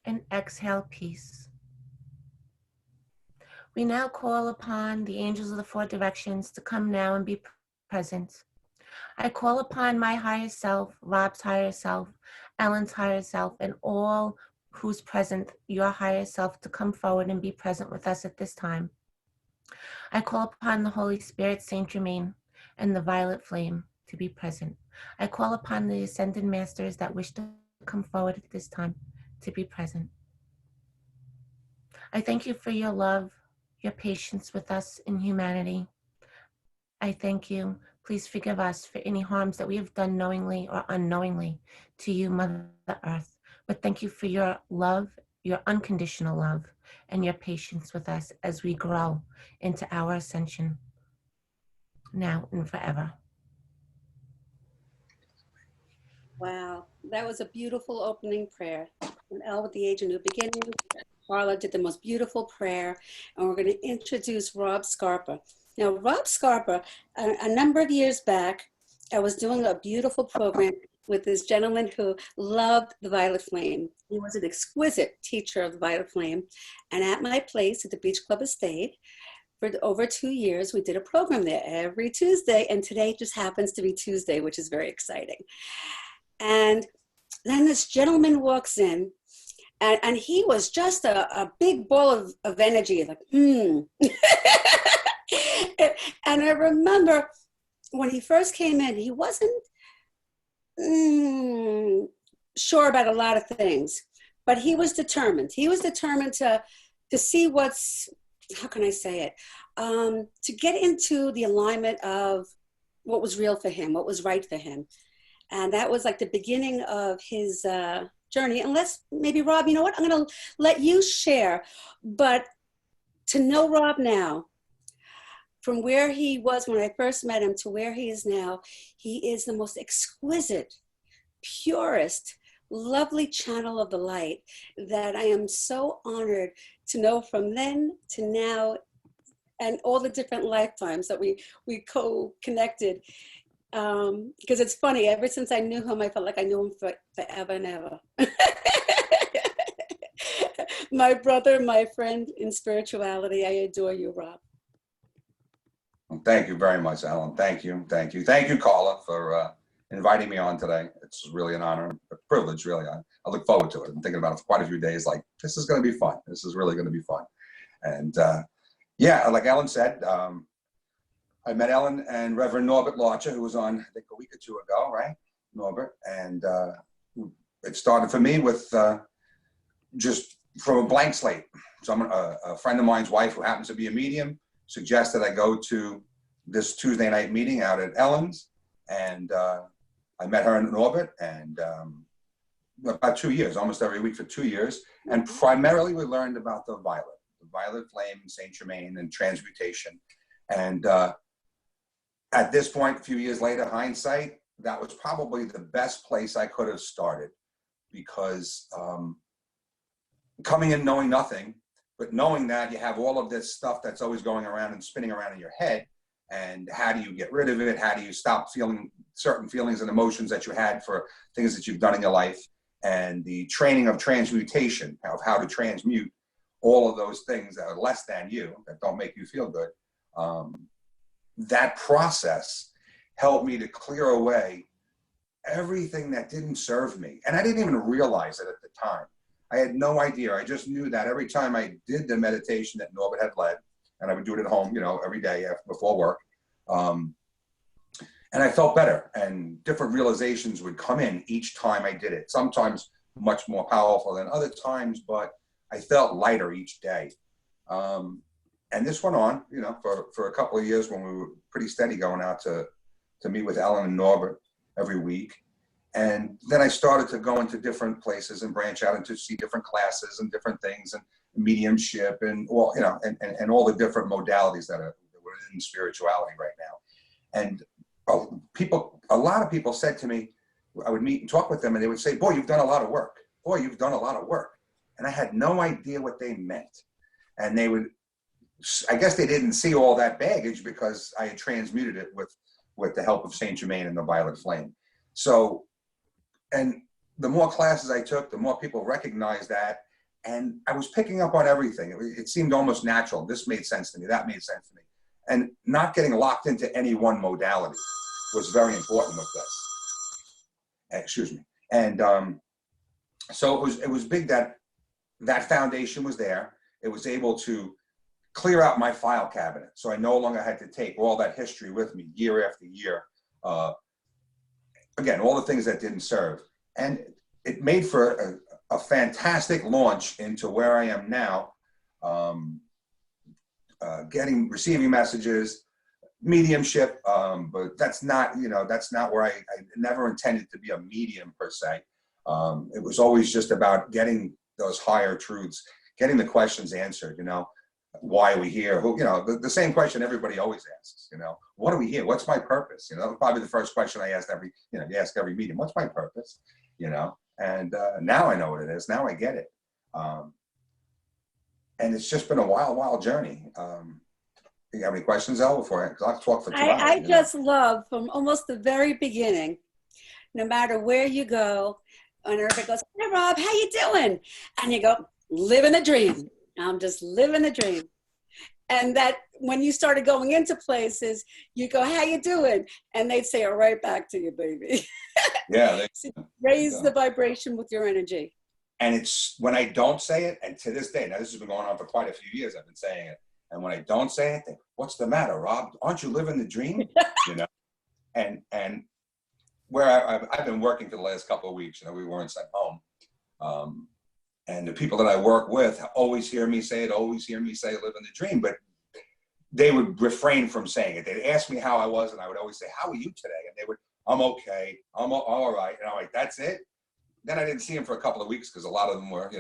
and exhale peace. We now call upon the angels of the four directions to come now and be present. I call upon my higher self, Rob's higher self, Ellen's higher self, and all who's present, your higher self, to come forward and be present with us at this time. I call upon the Holy Spirit, Saint Germain, and the violet flame to be present. I call upon the ascended masters that wish to come forward at this time to be present. I thank you for your love, your patience with us in humanity. I thank you. Please forgive us for any harms that we have done knowingly or unknowingly to you, Mother Earth. But thank you for your love, your unconditional love, and your patience with us as we grow into our ascension now and forever. Wow, that was a beautiful opening prayer. An L with the age of new beginning. Carla did the most beautiful prayer, and we're going to introduce Rob Scarpa. Now, Rob Scarpa, a number of years back, I was doing a beautiful program with this gentleman who loved the Violet Flame. He was an exquisite teacher of the Violet Flame. And at my place at the Beach Club Estate, for over 2 years, we did a program there every Tuesday. And today just happens to be Tuesday, which is very exciting. And then this gentleman walks in, and he was just a big ball of energy, like, And I remember when he first came in, he wasn't sure about a lot of things, but he was determined. He was determined to see what's, how can I say it, to get into the alignment of what was real for him, what was right for him. And that was like the beginning of his journey. Unless maybe, Rob, you know what, I'm going to let you share. But to know Rob now, from where he was when I first met him to where he is now, he is the most exquisite, purest, lovely channel of the light that I am so honored to know from then to now, and all the different lifetimes that we co-connected. Because it's funny, ever since I knew him, I felt like I knew him forever and ever. My brother, my friend in spirituality, I adore you, Rob. Well, thank you very much, Ellen. Thank you, thank you. Thank you, Carla, for inviting me on today. It's really an honor, a privilege, really. I look forward to it. I'm thinking about it for quite a few days, like, this is going to be fun. This is really going to be fun. And yeah, like Ellen said, I met Ellen and Reverend Norbert Larcher, who was on, I think, a week or two ago, right? Norbert. And it started for me with just from a blank slate. Someone, a friend of mine's wife, who happens to be a medium, suggested I go to this Tuesday night meeting out at Ellen's. And I met her and Norbert, and about 2 years, almost every week for 2 years. And primarily we learned about the violet flame, Saint Germain, and transmutation. And at this point, a few years later, hindsight, that was probably the best place I could have started, because coming in knowing nothing, but knowing that you have all of this stuff that's always going around and spinning around in your head, and how do you get rid of it? How do you stop feeling certain feelings and emotions that you had for things that you've done in your life? And the training of transmutation, of how to transmute all of those things that are less than you, that don't make you feel good. That process helped me to clear away everything that didn't serve me. And I didn't even realize it at the time. I had no idea. I just knew that every time I did the meditation that Norbert had led, and I would do it at home, you know, every day before work, and I felt better, and different realizations would come in each time I did it. Sometimes much more powerful than other times, but I felt lighter each day. And this went on, you know, for a couple of years, when we were pretty steady going out to meet with Ellen and Norbert every week. And then I started to go into different places and branch out and to see different classes and different things, and mediumship, and all, you know, and all the different modalities that are within spirituality right now. And a lot of people said to me, I would meet and talk with them, and they would say, "Boy, you've done a lot of work. Boy, you've done a lot of work." And I had no idea what they meant. And they would, I guess they didn't see all that baggage, because I had transmuted it with the help of Saint Germain and the violet flame. So, and the more classes I took, the more people recognized that, And I was picking up on everything. It seemed almost natural. This made sense to me. That made sense to me. And not getting locked into any one modality was very important with this. Excuse me. And so it was big that that foundation was there. It was able to clear out my file cabinet. So I no longer had to take all that history with me year after year. Again, all the things that didn't serve. And it made for a fantastic launch into where I am now, receiving messages, mediumship, but that's not where I never intended to be a medium per se. It was always just about getting those higher truths, getting the questions answered, why are we here? Who, the same question everybody always asks, what are we here? What's my purpose? Probably the first question I asked you ask every medium, what's my purpose? And now I know what it is. Now I get it. And it's just been a wild journey. You have any questions, Elle, before because I'll talk for 2 hours. I just love from almost the very beginning, no matter where you go, and everybody goes, "Hey, Rob, how you doing?" And you go, "Living the dream. I'm just living the dream." And that when you started going into places, you go, "How you doing?" And they'd say, "All right, back to you, baby." Yeah. So raise the vibration with your energy. And it's when I don't say it, and to this day, now this has been going on for quite a few years, I've been saying it. And when I don't say it, they, what's the matter, Rob? Aren't you living the dream? And where I've been working for the last couple of weeks, we weren't sent home. And the people that I work with always hear me say it, always hear me say living the dream, but they would refrain from saying it. They'd ask me how I was, and I would always say, how are you today? And they would, I'm okay, I'm all right. And I'm like, that's it? Then I didn't see them for a couple of weeks because a lot of them were,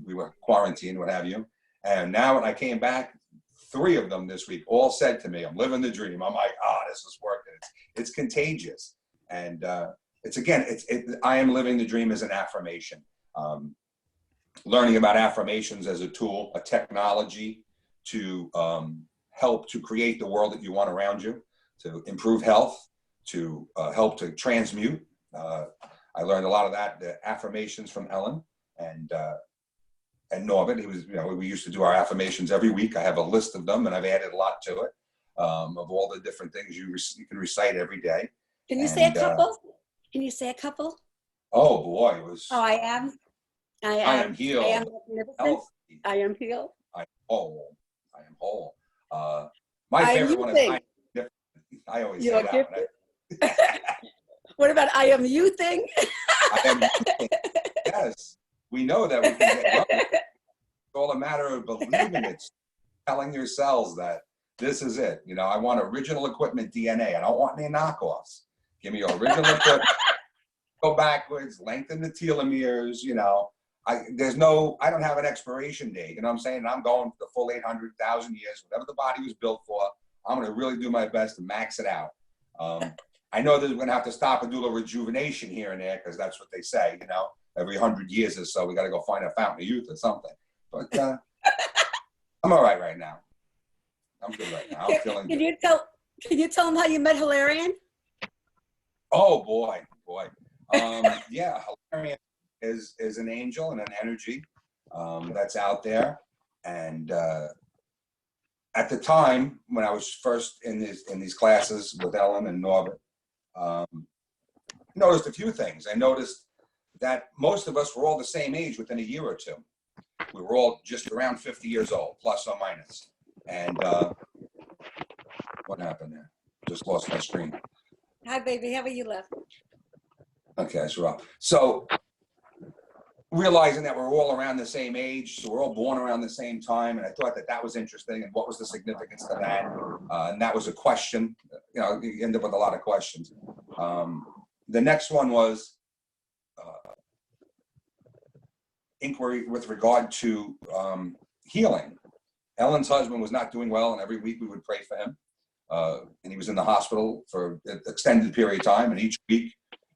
we were quarantined, what have you. And now when I came back, 3 of them this week all said to me, I'm living the dream. I'm like, this is working. It's contagious. And I am living the dream as an affirmation. Learning about affirmations as a tool, a technology to help to create the world that you want around you, to improve health, to help to transmute. I learned a lot of that, the affirmations from Ellen and Norbert. He was, we used to do our affirmations every week. I have a list of them, and I've added a lot to it, of all the different things you can recite every day. Can you say a couple? Can you say a couple? Oh boy, it was. Oh, I am healed. I am magnificent. I am healed. I am whole. I am whole. My favorite one is I always say that. What about I am you thing? I am you thing. Yes. We know that we can get well. It's all a matter of believing it, telling your cells that this is it. I want original equipment DNA. I don't want any knockoffs. Give me original equipment. Go backwards, lengthen the telomeres. I don't have an expiration date. You know what I'm saying? And I'm going for the full 800,000 years, whatever the body was built for. I'm going to really do my best to max it out. I know that we're going to have to stop and do a rejuvenation here and there because that's what they say, every 100 years or so, we got to go find a fountain of youth or something. But I'm all right now. I'm good right now. I'm feeling good. Can you tell them how you met Hilarion? Oh, boy. Yeah, Hilarion is an angel and an energy that's out there. And at the time when I was first in these classes with Ellen and Norbert, noticed a few things. I noticed that most of us were all the same age within a year or two. We were all just around 50 years old, plus or minus. And what happened there? Just lost my screen. Hi, baby. How are you left? Okay, that's Rob. So realizing that we're all around the same age, so we're all born around the same time, and I thought that was interesting, and what was the significance of that? And that was a question. You end up with a lot of questions. The next one was inquiry with regard to healing. Ellen's husband was not doing well, and every week we would pray for him. And he was in the hospital for an extended period of time, and each week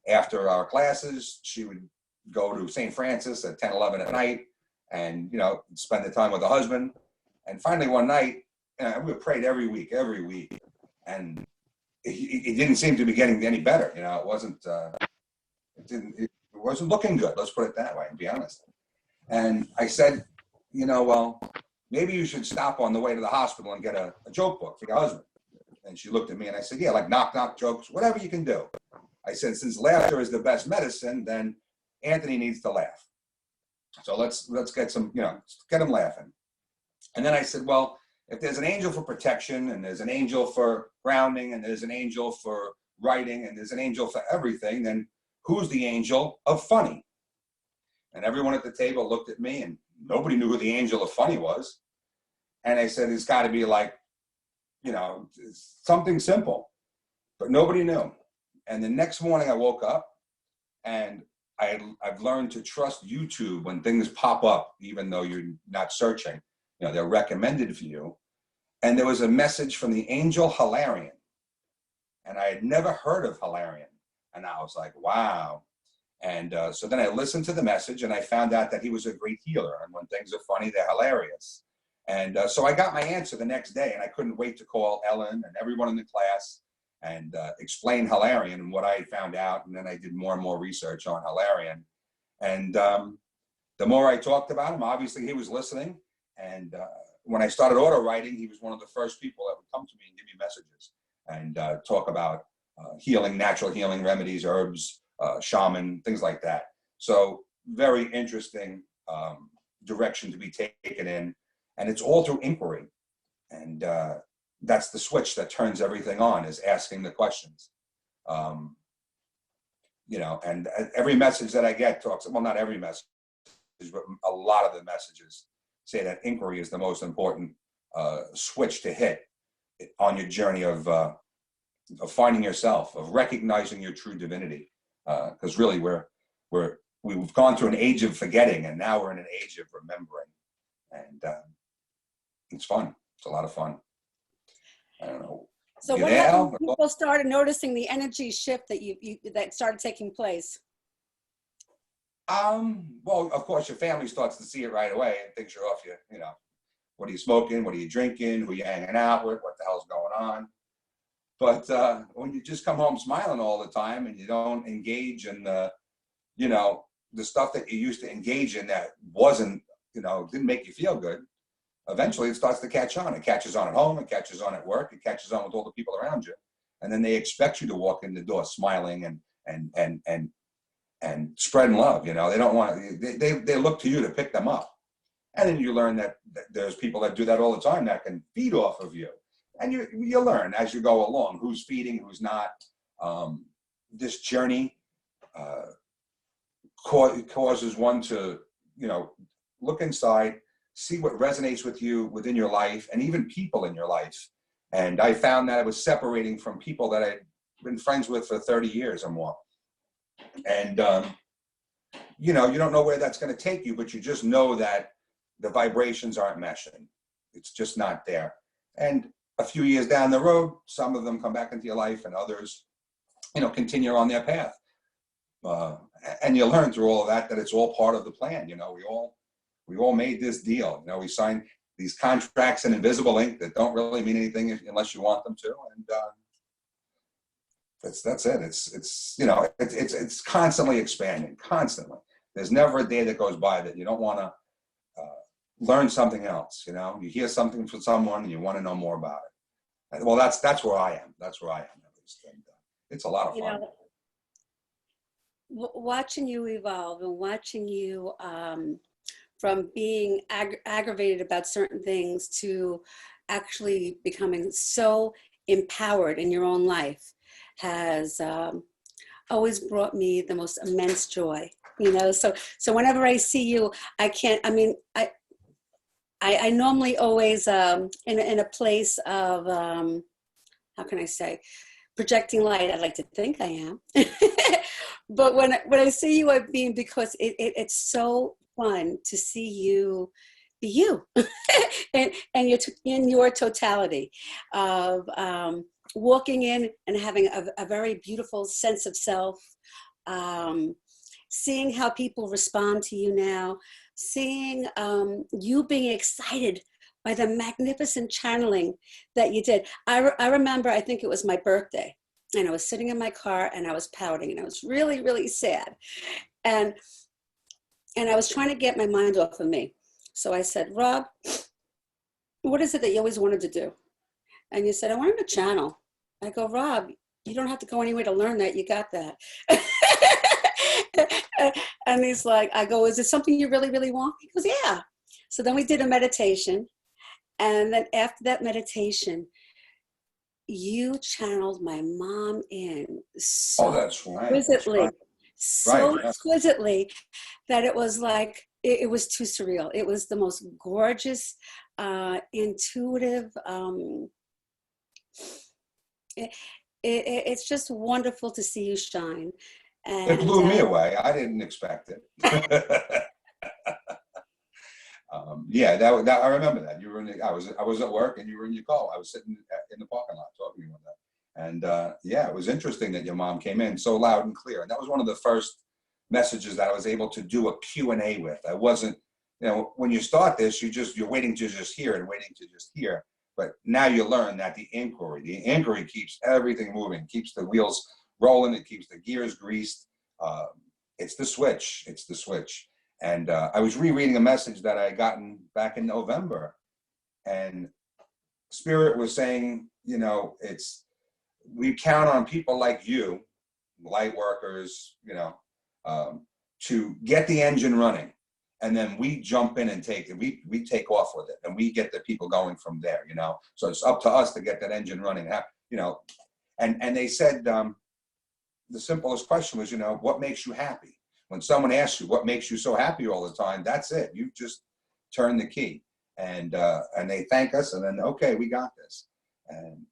after our classes, she would go to St. Francis at 10, 11 at night and, spend the time with the husband. And finally one night, we prayed every week. And it didn't seem to be getting any better. It wasn't looking good. Let's put it that way, to be honest. And I said, well, maybe you should stop on the way to the hospital and get a joke book for your husband. And she looked at me and I said, yeah, like knock knock jokes, whatever you can do. I said, since laughter is the best medicine, then Anthony needs to laugh. So let's get some, get him laughing. And then I said, well, if there's an angel for protection and there's an angel for grounding and there's an angel for writing and there's an angel for everything, then who's the angel of funny? And everyone at the table looked at me and nobody knew who the angel of funny was. And I said, it's got to be like, something simple, but nobody knew. And the next morning I woke up and I've learned to trust YouTube when things pop up, even though you're not searching, they're recommended for you. And there was a message from the angel Hilarion. And I had never heard of Hilarion. And I was like, wow. And so then I listened to the message and I found out that he was a great healer. And when things are funny, they're hilarious. And so I got my answer the next day and I couldn't wait to call Ellen and everyone in the class and explain Hilarion and what I found out. And then I did more and more research on Hilarion. And the more I talked about him, obviously he was listening. And when I started auto writing, he was one of the first people that would come to me and give me messages and talk about healing, natural healing remedies, herbs, shaman, things like that. So very interesting direction to be taken in. And it's all through inquiry. And that's the switch that turns everything on, is asking the questions. And every message that I get talks, well, not every message, but a lot of the messages say that inquiry is the most important switch to hit on your journey of finding yourself, of recognizing your true divinity. Because really we've gone through an age of forgetting and now we're in an age of remembering. And it's fun. It's a lot of fun. I don't know. So what happened when people started noticing the energy shift that that started taking place? Well, of course, your family starts to see it right away and thinks you're off what are you smoking? What are you drinking? Who are you hanging out with? What the hell's going on? But when you just come home smiling all the time and you don't engage in the stuff that you used to engage in that wasn't, didn't make you feel good, eventually it starts to catch on. It catches on at home, it catches on at work, it catches on with all the people around you. And then they expect you to walk in the door smiling and spreading love. They don't want they look to you to pick them up. And then you learn that there's people that do that all the time that can feed off of you. And you learn as you go along who's feeding, who's not. This journey causes one to, look inside, see what resonates with you within your life and even people in your life. And I found that I was separating from people that I'd been friends with for 30 years or more. And, you don't know where that's going to take you, but you just know that the vibrations aren't meshing. It's just not there. And a few years down the road, some of them come back into your life and others, continue on their path. And you learn through all of that it's all part of the plan. We all made this deal. We signed these contracts in invisible ink that don't really mean anything unless you want them to. And that's it. It's constantly expanding, constantly. There's never a day that goes by that you don't want to learn something else. You hear something from someone and you want to know more about it. And, well, that's where I am. That's where I am at least. And it's a lot of fun. Watching you evolve and watching you from being aggravated about certain things to actually becoming so empowered in your own life has always brought me the most immense joy. So whenever I see you, I normally always in a place of how can I say, projecting light. I like to think I am. But when I see you, I mean, because it's so fun to see you be you and in your totality of walking in and having a very beautiful sense of self, seeing how people respond to you now, seeing you being excited by the magnificent channeling that you did. I remember, I think it was my birthday, and I was sitting in my car and I was pouting and I was really, really sad. And And I was trying to get my mind off of me. So I said, Rob, what is it that you always wanted to do? And you said, I wanted a channel. I go, Rob, you don't have to go anywhere to learn that. You got that. And he's like, I go, is it something you really, really want? He goes, yeah. So then we did a meditation. And then after that meditation, you channeled my mom in Oh, so that's right. That's exquisitely, right. so Right. Yeah. exquisitely that it was like, it was too surreal. It was the most gorgeous, intuitive, it, it's just wonderful to see you shine. It And blew me away. I didn't expect it. Yeah, that I remember that you were in the, I was at work and you were in your car. I was sitting in the parking lot talking to you on that, and yeah, it was interesting that your mom came in so loud and clear, and that was one of the first messages that I was able to do a Q&A with. I wasn't, when you start this, you're waiting to just hear and waiting to just hear, but now you learn that the inquiry keeps everything moving, keeps the wheels rolling, it keeps the gears greased. Uh, it's the switch. It's the switch. And I was rereading a message that I had gotten back in November, and Spirit was saying, we count on people like you, light workers, to get the engine running, and then we jump in and we take off with it, and we get the people going from there. So it's up to us to get that engine running. And they said the simplest question was, what makes you happy? When someone asks you what makes you so happy all the time, that's it. You just turn the key, and they thank us, and then okay, we got this. And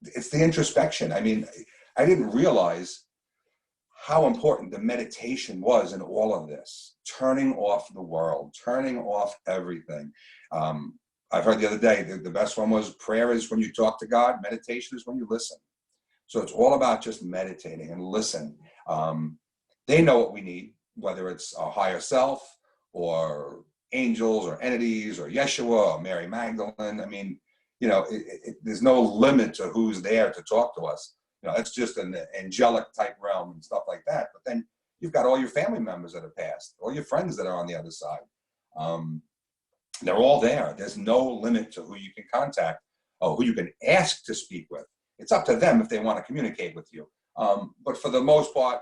it's the introspection. I mean, I didn't realize how important the meditation was in all of this. Turning off the world, turning off everything. I've heard the other day the best one was prayer is when you talk to God, meditation is when you listen. So it's all about just meditating and listen. They know what we need, whether it's a higher self or angels or entities or Yeshua or Mary Magdalene. I mean, there's no limit to who's there to talk to us. It's just an angelic type realm and stuff like that. But then you've got all your family members that have passed, all your friends that are on the other side. They're all there. There's no limit to who you can contact or who you can ask to speak with. It's up to them if they want to communicate with you. But for the most part,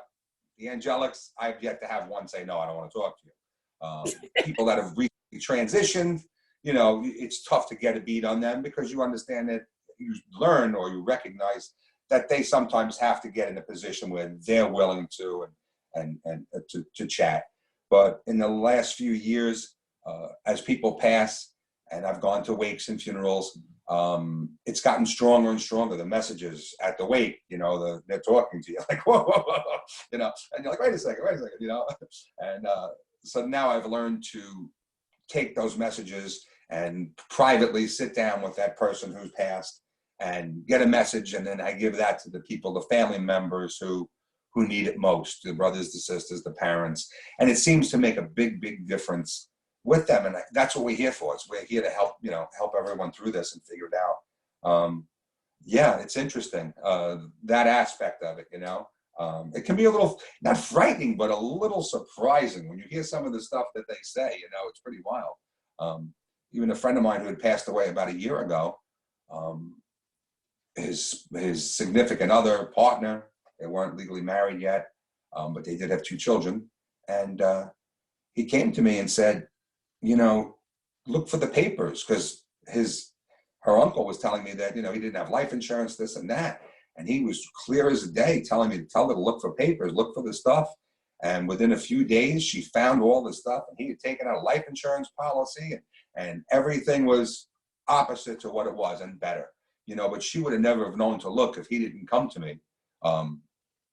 the angelics, I've yet to have one say, no, I don't want to talk to you. People that have recently transitioned, it's tough to get a beat on them because you understand that you learn or you recognize that they sometimes have to get in a position where they're willing to and to chat. But in the last few years, as people pass, and I've gone to wakes and funerals, it's gotten stronger and stronger. The messages at the wake, they're talking to you like, whoa, whoa, whoa, and you're like, wait a second, and so now I've learned to take those messages and privately sit down with that person who's passed and get a message, and then I give that to the people, the family members who need it most, the brothers, the sisters, the parents, and it seems to make a big, big difference with them, and that's what we're here for. We're here to help, help everyone through this and figure it out. Yeah, it's interesting, that aspect of it. It can be a little not frightening, but a little surprising when you hear some of the stuff that they say. It's pretty wild. Even a friend of mine who had passed away about a year ago, his significant other partner, they weren't legally married yet, but they did have 2 children, and he came to me and said, look for the papers, because her uncle was telling me that, he didn't have life insurance, this and that. And he was clear as a day telling me to tell her to look for papers, look for the stuff. And within a few days, she found all the stuff, and he had taken out a life insurance policy, and everything was opposite to what it was and better, but she would have never have known to look if he didn't come to me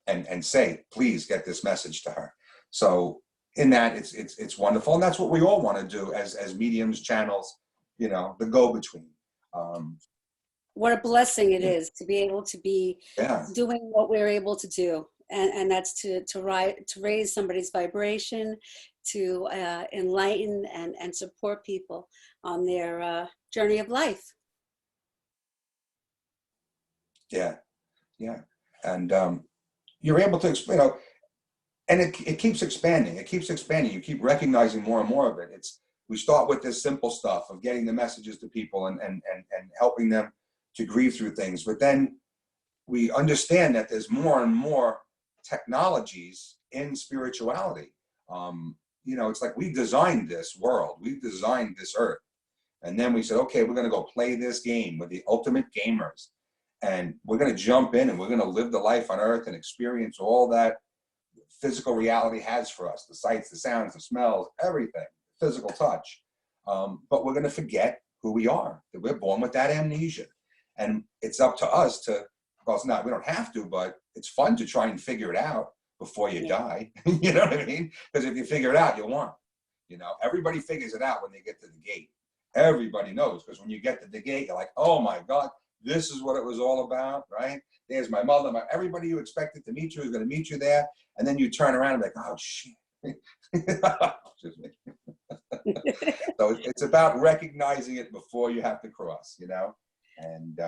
and say, please get this message to her. So in that, it's wonderful, and that's what we all want to do as mediums, channels, the go-between. what a blessing it is to be able to be Yeah, doing what we're able to do. And that's to raise somebody's vibration, to enlighten and support people on their journey of life. yeah, yeah. And you're able to explain, and it keeps expanding. It keeps expanding. You keep recognizing more and more of it. We start with this simple stuff of getting the messages to people and helping them to grieve through things. But then we understand that there's more and more technologies in spirituality. It's like we designed this world, we designed this earth. And then we said, okay, we're going to go play this game with the ultimate gamers. And we're going to jump in and we're going to live the life on earth and experience all that physical reality has for us, the sights, the sounds, the smells, everything, physical touch. But we're going to forget who we are, that we're born with that amnesia. And it's up to us to, well, it's not, we don't have to, but it's fun to try and figure it out before you die. You know what I mean? Because if you figure it out, you'll want. Everybody figures it out when they get to the gate. Everybody knows, because when you get to the gate, you're like, oh my God, this is what it was all about, right? There's my mother. Everybody you expected to meet you is going to meet you there. And then you turn around and be like, oh, shit. So it's about recognizing it before you have to cross, And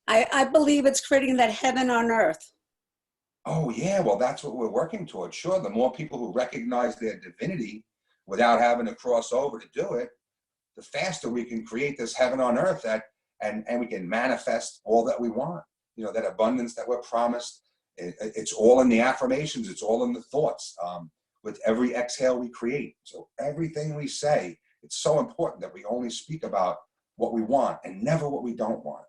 I believe it's creating that heaven on earth. Oh, yeah. Well, that's what we're working towards. Sure. The more people who recognize their divinity without having to cross over to do it, the faster we can create this heaven on earth and we can manifest all that we want. That abundance that we're promised. It's all in the affirmations. It's all in the thoughts. With every exhale we create. So everything we say, it's so important that we only speak about what we want and never what we don't want.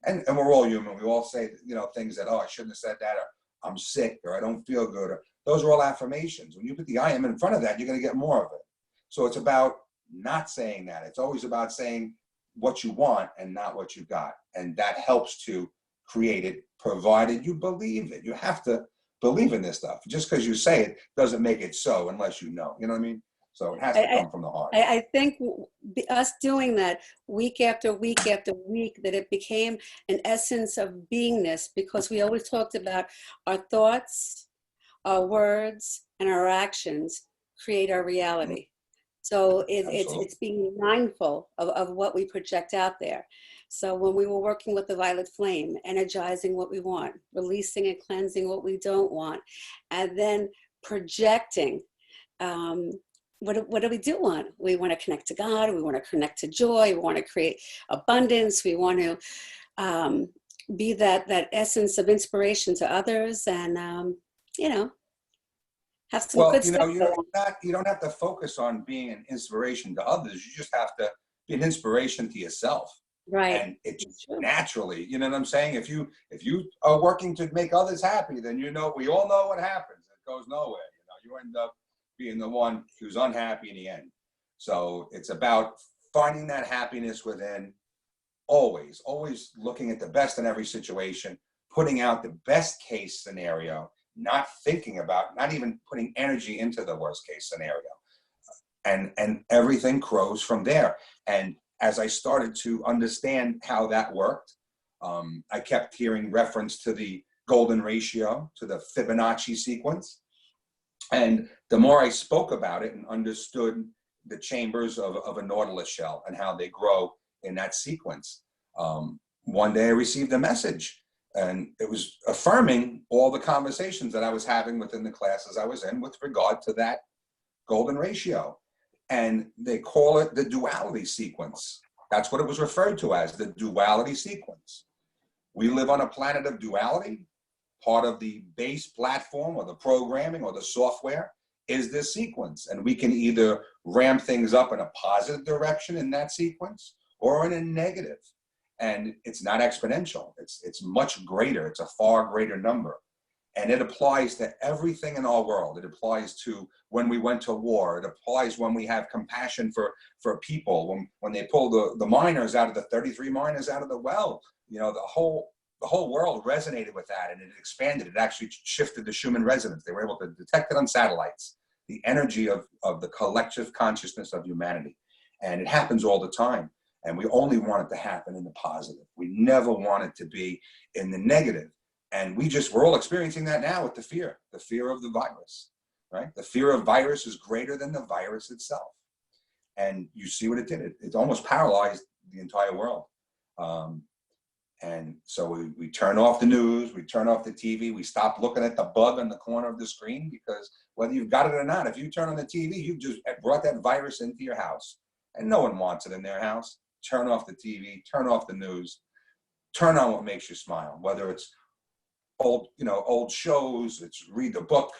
And we're all human. We all say, things that, oh, I shouldn't have said that, or I'm sick, or I don't feel good. Or, those are all affirmations. When you put the I am in front of that, you're going to get more of it. So it's about not saying that. It's always about saying what you want and not what you got. And that helps to create it, provided you believe it. You have to believe in this stuff. Just because you say it doesn't make it so unless you know. You know what I mean? So it has to come from the heart. I think us doing that week after week after week, that it became an essence of beingness, because we always talked about our thoughts, our words, and our actions create our reality. So it's being mindful of what we project out there. So when we were working with the violet flame, energizing what we want, releasing and cleansing what we don't want, and then projecting, what do we do want? We want to connect to God. We want to connect to joy. We want to create abundance. We want to be that essence of inspiration to others, and have some good stuff. You don't have to focus on being an inspiration to others. You just have to be an inspiration to yourself. Right. And it's naturally, you know what I'm saying? If you are working to make others happy, then we all know what happens. It goes nowhere. You end up being the one who's unhappy in the end. So it's about finding that happiness within, always looking at the best in every situation, putting out the best case scenario, not even putting energy into the worst case scenario. And everything grows from there. And as I started to understand how that worked, I kept hearing reference to the golden ratio, to the Fibonacci sequence. And the more I spoke about it and understood the chambers of a nautilus shell and how they grow in that sequence, one day I received a message, and it was affirming all the conversations that I was having within the classes I was in with regard to that golden ratio. And they call it the duality sequence. That's what it was referred to as, the duality sequence. We live on a planet of duality. Part of the base platform or the programming or the software is this sequence. And we can either ramp things up in a positive direction in that sequence or in a negative. And it's not exponential. It's much greater. It's a far greater number. And it applies to everything in our world. It applies to when we went to war. It applies when we have compassion for people. When they pull the miners out of the 33 miners out of the well, the whole world resonated with that, and it expanded. It actually shifted the Schumann resonance. They were able to detect it on satellites, the energy of the collective consciousness of humanity. And it happens all the time. And we only want it to happen in the positive. We never want it to be in the negative. And we're all experiencing that now with the fear of the virus, right? The fear of virus is greater than the virus itself. And you see what it did. It almost paralyzed the entire world. And so we turn off the news, we turn off the TV, we stop looking at the bug on the corner of the screen, because whether you've got it or not, if you turn on the TV, you just brought that virus into your house, and no one wants it in their house. Turn off the TV, turn off the news, turn on what makes you smile, whether it's old shows, it's read the book,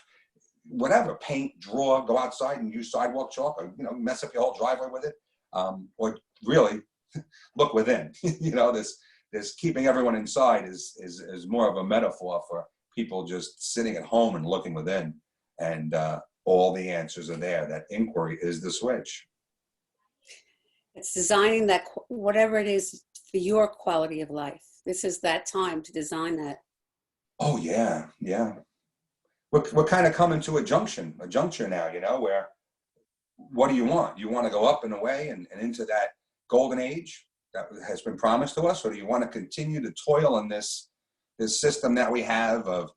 whatever, paint, draw, go outside and use sidewalk chalk, or, mess up your whole driveway with it. Or really look within. This keeping everyone inside is more of a metaphor for people just sitting at home and looking within, and all the answers are there. That inquiry is the switch. It's designing that, whatever it is for your quality of life. This is that time to design that. Oh yeah, yeah. We're kind of coming to a juncture now, where what do you want? You want to go up and away and into that golden age that has been promised to us, or do you want to continue to toil in this system that we have of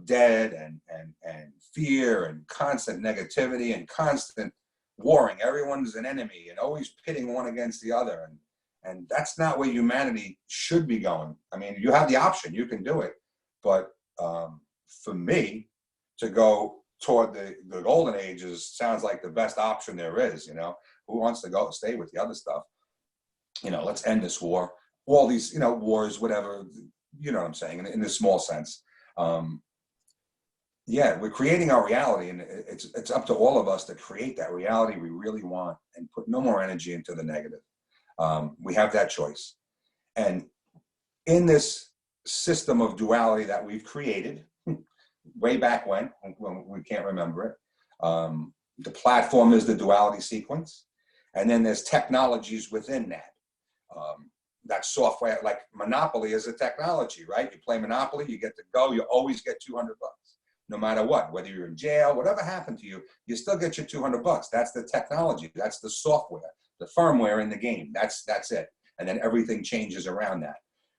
debt and fear and constant negativity and constant warring? Everyone's an enemy and always pitting one against the other, and that's not where humanity should be going. I mean, you have the option, you can do it, but for me, to go toward the golden ages sounds like the best option there is. Who wants to stay with the other stuff? Let's end this war. All these, wars, whatever, what I'm saying, in this small sense. Yeah, we're creating our reality, and it's up to all of us to create that reality we really want and put no more energy into the negative. We have that choice. And in this system of duality that we've created, way back when we can't remember it, the platform is the duality sequence, and then there's technologies within that. That software, like Monopoly, is a technology, right? You play Monopoly, you get to go, you always get $200, no matter what. Whether you're in jail, whatever happened to you, you still get your $200. That's the technology. That's the software, the firmware in the game. That's it. And then everything changes around that.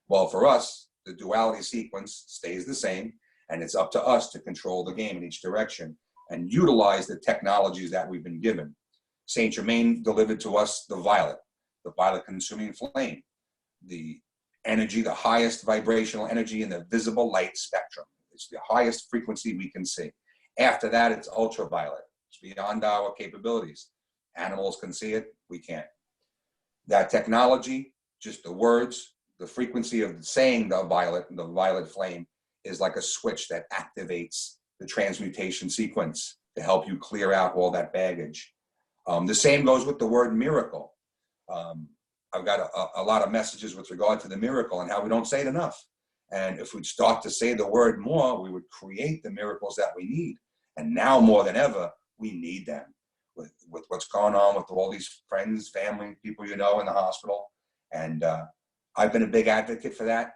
Well, for us, the duality sequence stays the same, and it's up to us to control the game in each direction and utilize the technologies that we've been given. Saint Germain delivered to us the violet consuming flame, the energy, the highest vibrational energy in the visible light spectrum. It's the highest frequency we can see. After that, it's ultraviolet. It's beyond our capabilities. Animals can see it, we can't. That technology, just the words, the frequency of saying the violet flame, is like a switch that activates the transmutation sequence to help you clear out all that baggage. The same goes with the word miracle. I've got a lot of messages with regard to the miracle and how we don't say it enough. And if we'd start to say the word more, we would create the miracles that we need. And now more than ever, we need them. With what's going on with all these friends, family, people in the hospital. And I've been a big advocate for that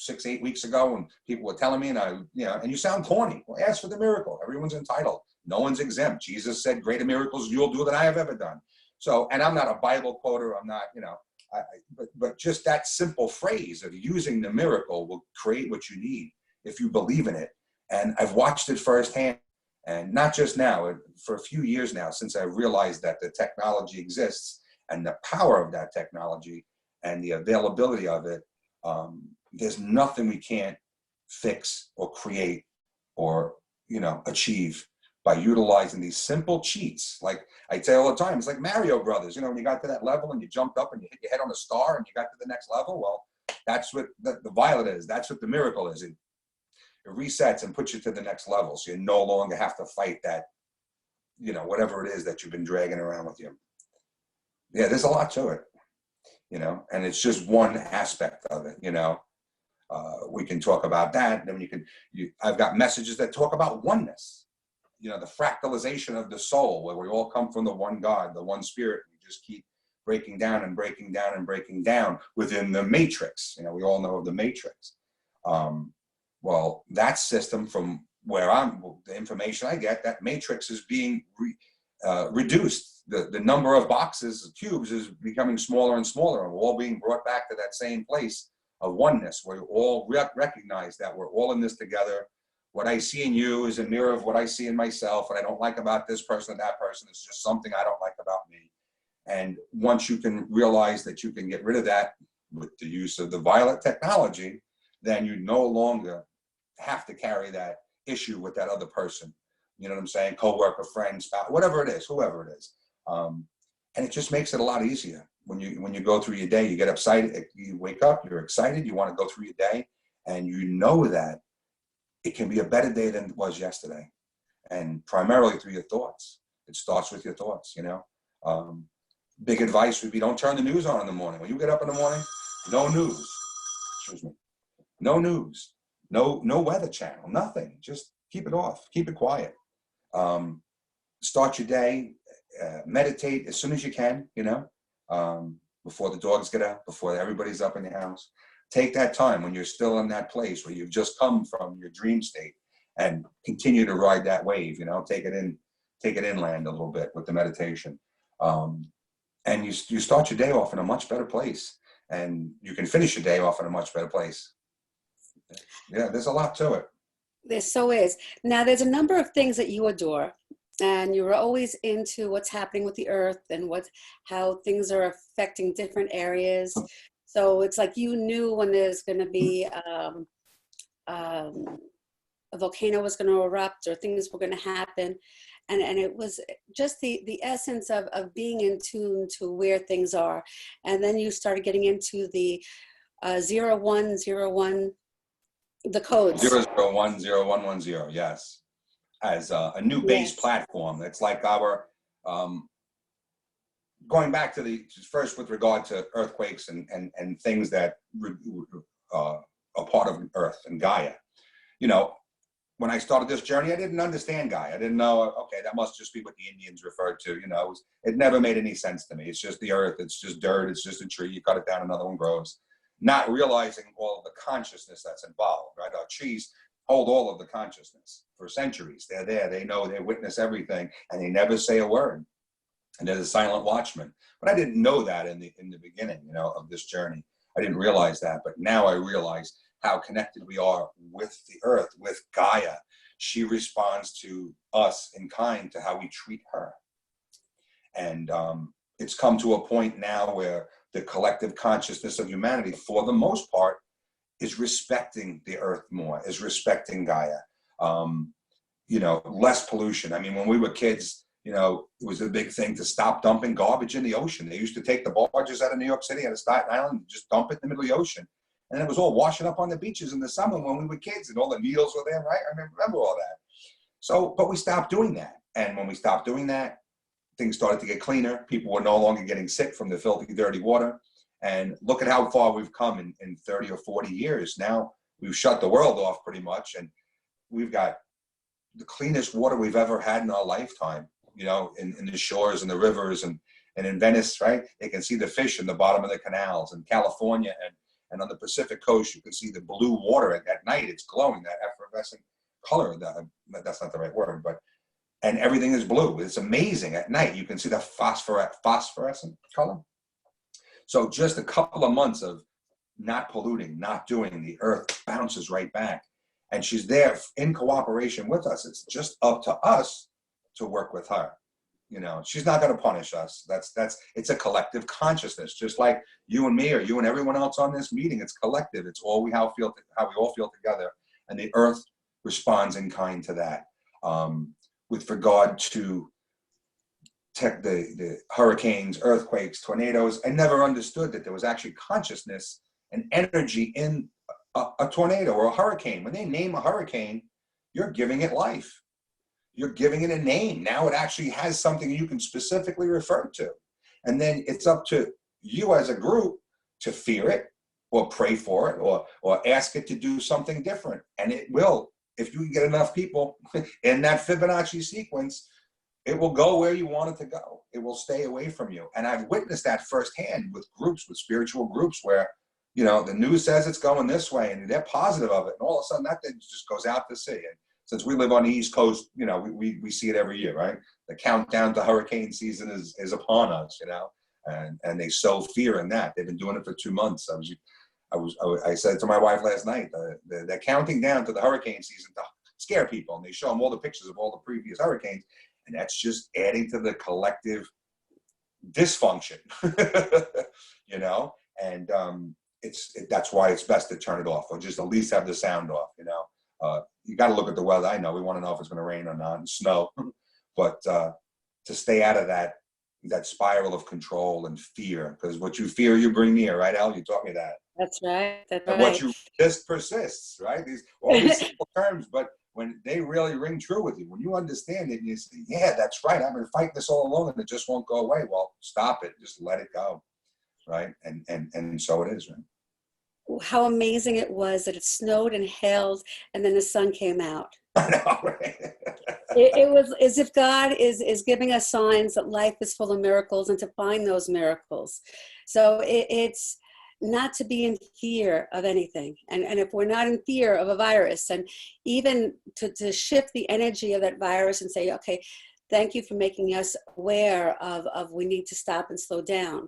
6-8 weeks ago, when people were telling me, and you sound corny. Well, ask for the miracle. Everyone's entitled. No one's exempt. Jesus said, greater miracles you'll do than I have ever done. So, and I'm not a Bible quoter. I'm not, but just that simple phrase of using the miracle will create what you need if you believe in it. And I've watched it firsthand, and not just now, for a few years now, since I realized that the technology exists and the power of that technology and the availability of it. There's nothing we can't fix or create or, achieve by utilizing these simple cheats. Like I say all the time, it's like Mario Brothers. When you got to that level and you jumped up and you hit your head on a star and you got to the next level, well, that's what the violet is. That's what the miracle is. It resets and puts you to the next level, so you no longer have to fight that, whatever it is that you've been dragging around with you. Yeah, there's a lot to it, and it's just one aspect of it, we can talk about that. Then I've got messages that talk about oneness, the fractalization of the soul, where we all come from the one God, the one spirit. We just keep breaking down and breaking down and breaking down within the matrix. We all know of the matrix. Well, that system, from where the information I get, that matrix is being reduced. The number of boxes, cubes, is becoming smaller and smaller, and we're all being brought back to that same place of oneness, where we all recognize that we're all in this together. What I see in you is a mirror of what I see in myself. What I don't like about this person or that person is just something I don't like about me. And once you can realize that you can get rid of that with the use of the violet technology, then you no longer have to carry that issue with that other person. You know what I'm saying? Coworker, friend, spouse, whatever it is, whoever it is. And it just makes it a lot easier. When you go through your day, you get excited, you wake up, you're excited, you want to go through your day, and you know that it can be a better day than it was yesterday. And primarily through your thoughts. It starts with your thoughts, you know. Big advice would be, don't turn the news on in the morning. When you get up in the morning, no news. Excuse me. No news. No weather channel. Nothing. Just keep it off. Keep it quiet. Start your day. Meditate as soon as you can, you know, before the dogs get up, before everybody's up in the house. Take that time when you're still in that place where you've just come from your dream state, and continue to ride that wave, you know, take it inland a little bit with the meditation. And you start your day off in a much better place, and you can finish your day off in a much better place. Yeah, there's a lot to it. There so is. Now, there's a number of things that you adore, and you're always into what's happening with the earth and how things are affecting different areas. So it's like you knew when there's going to be a volcano was going to erupt or things were going to happen. And it was just the essence of being in tune to where things are. And then you started getting into the 0101, the codes. 0010110, yes. As a new base platform. It's like our, going back to first with regard to earthquakes and things that are part of Earth and Gaia. You know, when I started this journey, I didn't understand Gaia. I didn't know, okay, that must just be what the Indians referred to. You know, it never made any sense to me. It's just the earth. It's just dirt. It's just a tree. You cut it down, another one grows. Not realizing all of the consciousness that's involved, right? Our trees hold all of the consciousness for centuries. They're there. They know. They witness everything, and they never say a word. And they're the silent watchmen. But I didn't know that in the beginning, you know, of this journey. I didn't realize that. But now I realize how connected we are with the earth, with Gaia. She responds to us in kind to how we treat her. And it's come to a point now where the collective consciousness of humanity, for the most part, is respecting the earth more, is respecting Gaia. You know, less pollution. I mean, when we were kids, you know, it was a big thing to stop dumping garbage in the ocean. They used to take the barges out of New York City, out of Staten Island, and just dump it in the middle of the ocean. And it was all washing up on the beaches in the summer when we were kids, and all the needles were there, right? I remember all that. So, but we stopped doing that. And when we stopped doing that, things started to get cleaner. People were no longer getting sick from the filthy, dirty water. And look at how far we've come in 30 or 40 years. Now we've shut the world off pretty much, and we've got the cleanest water we've ever had in our lifetime, you know, in the shores and the rivers. And in Venice, right, they can see the fish in the bottom of the canals. In California and on the Pacific coast, you can see the blue water at night. It's glowing, that effervescent color. That's not the right word, but, and everything is blue. It's amazing. At night, you can see the phosphorescent color. So just a couple of months of not polluting, not doing, the earth bounces right back. And she's there in cooperation with us. It's just up to us to work with her. You know, she's not going to punish us. It's a collective consciousness, just like you and me, or you and everyone else on this meeting. It's collective. It's all how we all feel together, and the earth responds in kind to that. With regard to the hurricanes, earthquakes, tornadoes, I never understood that there was actually consciousness and energy in a tornado or a hurricane. When they name a hurricane, you're giving it life. You're giving it a name. Now it actually has something you can specifically refer to. And then it's up to you as a group to fear it or pray for it or ask it to do something different. And it will, if you get enough people in that Fibonacci sequence, it will go where you want it to go. It will stay away from you. And I've witnessed that firsthand with groups, with spiritual groups where, you know, the news says it's going this way and they're positive of it. And all of a sudden that thing just goes out to sea. And since we live on the East Coast, you know, we see it every year, right? The countdown to hurricane season is upon us, you know, and they sow fear in that. They've been doing it for 2 months. I said to my wife last night, they're counting down to the hurricane season to scare people. And they show them all the pictures of all the previous hurricanes. And that's just adding to the collective dysfunction, you know? And that's why it's best to turn it off, or just at least have the sound off. You got to look at the weather. I know we want to know if it's going to rain or not and snow, but to stay out of that spiral of control and fear, because what you fear you bring near, right, Al? You taught me that. That's right. That's And right. what you resist persists, right? All these simple terms, but when they really ring true with you, when you understand it, and you say, yeah, that's right. I've been fighting this all along and it just won't go away. Well, stop it. Just let it go. Right. And so it is, right? How amazing it was that it snowed and hailed and then the sun came out. I know, right? It was as if God is giving us signs that life is full of miracles and to find those miracles. So it's not to be in fear of anything. And if we're not in fear of a virus, and even to shift the energy of that virus and say, okay, thank you for making us aware of we need to stop and slow down.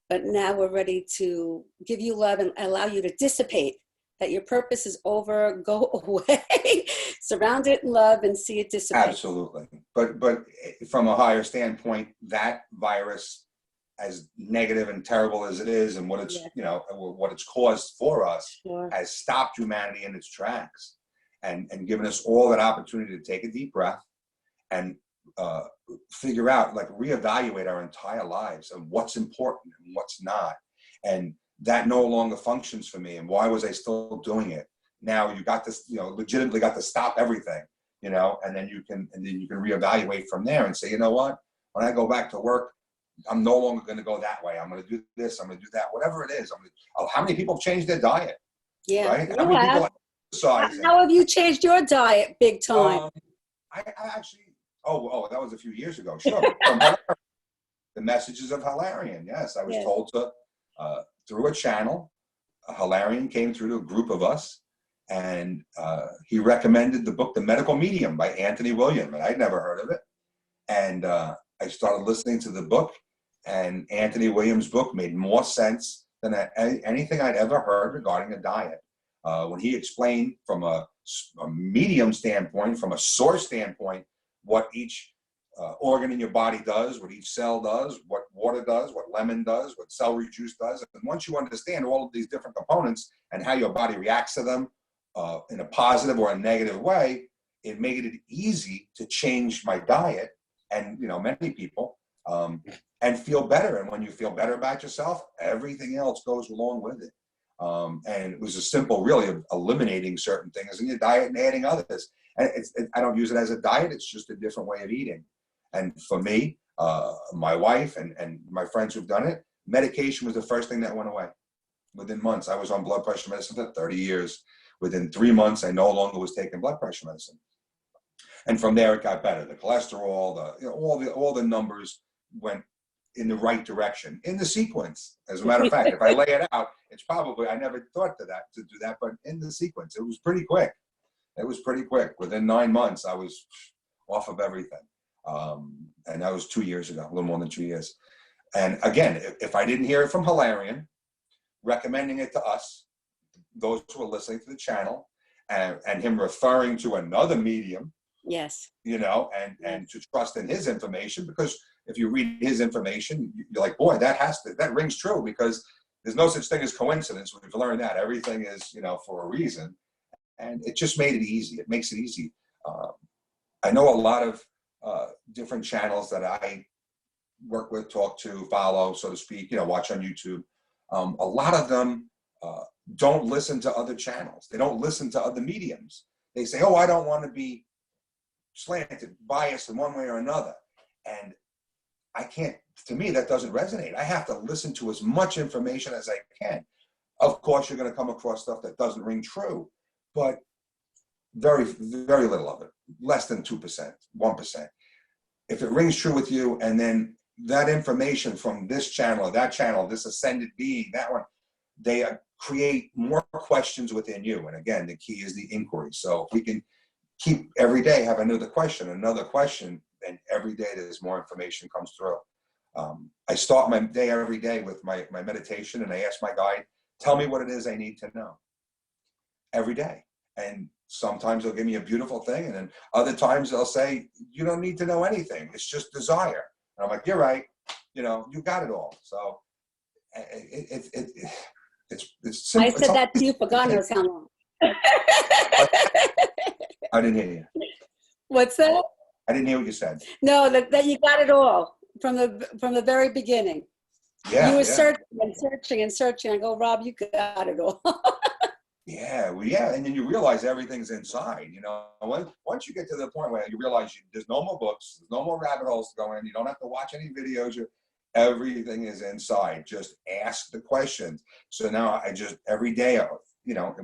But now we're ready to give you love and allow you to dissipate, that your purpose is over, go away, surround it in love and see it dissipate. Absolutely. But from a higher standpoint, that virus, as negative and terrible as it is, and what it's, what it's caused for us, Sure. has stopped humanity in its tracks and given us all that opportunity to take a deep breath and figure out, like, reevaluate our entire lives and what's important and what's not. And that no longer functions for me. And why was I still doing it? Now you got this, legitimately got to stop everything, and then you can reevaluate from there and say, you know what, when I go back to work, I'm no longer going to go that way. I'm going to do this. I'm going to do that. Whatever it is. How many people have changed their diet? Yeah. Right? How many people exercising? How have you changed your diet big time? I actually, that was a few years ago. Sure. The Messages of Hilarion. Yes, I was told to, through a channel, Hilarion came through to a group of us, and he recommended the book, The Medical Medium by Anthony William, and I'd never heard of it. And I started listening to the book, and Anthony Williams' book made more sense than anything I'd ever heard regarding a diet. When he explained from a medium standpoint, from a source standpoint, what each organ in your body does, what each cell does, what water does, what lemon does, what celery juice does. And once you understand all of these different components and how your body reacts to them in a positive or a negative way, it made it easy to change my diet, and many people, and feel better. And when you feel better about yourself, everything else goes along with it. And it was a simple, really, of eliminating certain things in your diet and adding others. And I don't use it as a diet. It's just a different way of eating. And for me, my wife and my friends who've done it, medication was the first thing that went away. Within months, I was on blood pressure medicine for 30 years. Within 3 months, I no longer was taking blood pressure medicine. And from there, it got better. The cholesterol, all the numbers went in the right direction, in the sequence. As a matter of fact, if I lay it out, it's probably, I never thought to do that, but in the sequence, it was pretty quick. It was pretty quick. Within 9 months, I was off of everything. And that was 2 years ago, a little more than 2 years. And again, if I didn't hear it from Hilarion, recommending it to us, those who are listening to the channel, and him referring to another medium, yes, and to trust in his information, because if you read his information, you're like, boy, that rings true, because there's no such thing as coincidence. We've learned that everything is, for a reason, and it just made it easy. It makes it easy. I know a lot of different channels that I work with, talk to, follow, so to speak, watch on YouTube. A lot of them don't listen to other channels. They don't listen to other mediums. They say, oh, I don't want to be slanted, biased in one way or another. And I can't, to me, that doesn't resonate. I have to listen to as much information as I can. Of course, you're going to come across stuff that doesn't ring true, but very, very little of it, less than 2%, 1%. If it rings true with you, and then that information from this channel or that channel, this ascended being, that one, they create more questions within you. And again, the key is the inquiry. So if we can keep every day, have another question, and every day there's more information comes through. I start my day every day with my meditation, and I ask my guide, tell me what it is I need to know every day. And sometimes they'll give me a beautiful thing, and then other times they'll say, you don't need to know anything. It's just desire. And I'm like, you're right. You got it all. So It's I simple. said that to you for God knows how long. I didn't hear you. What's that? I didn't hear what you said. No, that you got it all from the very beginning. Yeah, You were yeah. searching and searching and searching. I go, Rob, you got it all. Yeah, well, yeah, and then you realize everything's inside. You know, once you get to the point where you realize there's no more books, there's no more rabbit holes to go in. You don't have to watch any videos. Everything is inside. Just ask the questions. So now I just every day, you know,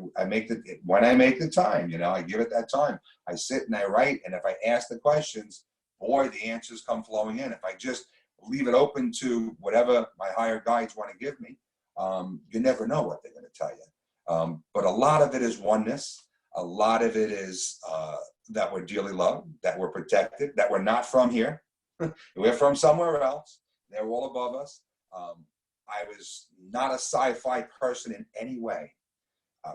when I make the time, you know, I give it that time. I sit and I write, and if I ask the questions, boy, the answers come flowing in. If I just leave it open to whatever my higher guides want to give me, you never know what they're going to tell you. But a lot of it is oneness. A lot of it is that we're dearly loved, that we're protected, that we're not from here. We're from somewhere else. They're all above us. I was not a sci-fi person in any way.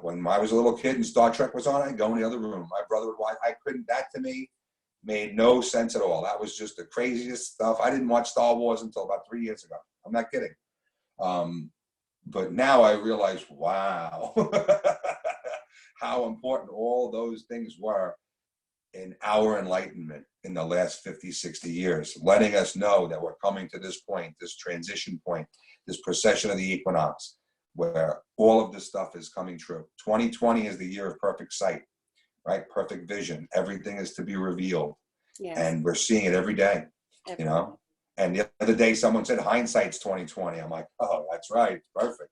When I was a little kid and Star Trek was on, I'd go in the other room. My brother would watch. I couldn't. That to me made no sense at all. That was just the craziest stuff. I didn't watch Star Wars until about 3 years ago. I'm not kidding. But now I realize, wow, how important all those things were in our enlightenment in the last 50, 60 years, letting us know that we're coming to this point, this transition point, this precession of the equinox, where all of this stuff is coming true. 2020 is the year of perfect sight, right? Perfect vision. Everything is to be revealed. Yes. And we're seeing it every day, you know? And the other day someone said, hindsight's 2020. I'm like, oh, that's right. Perfect.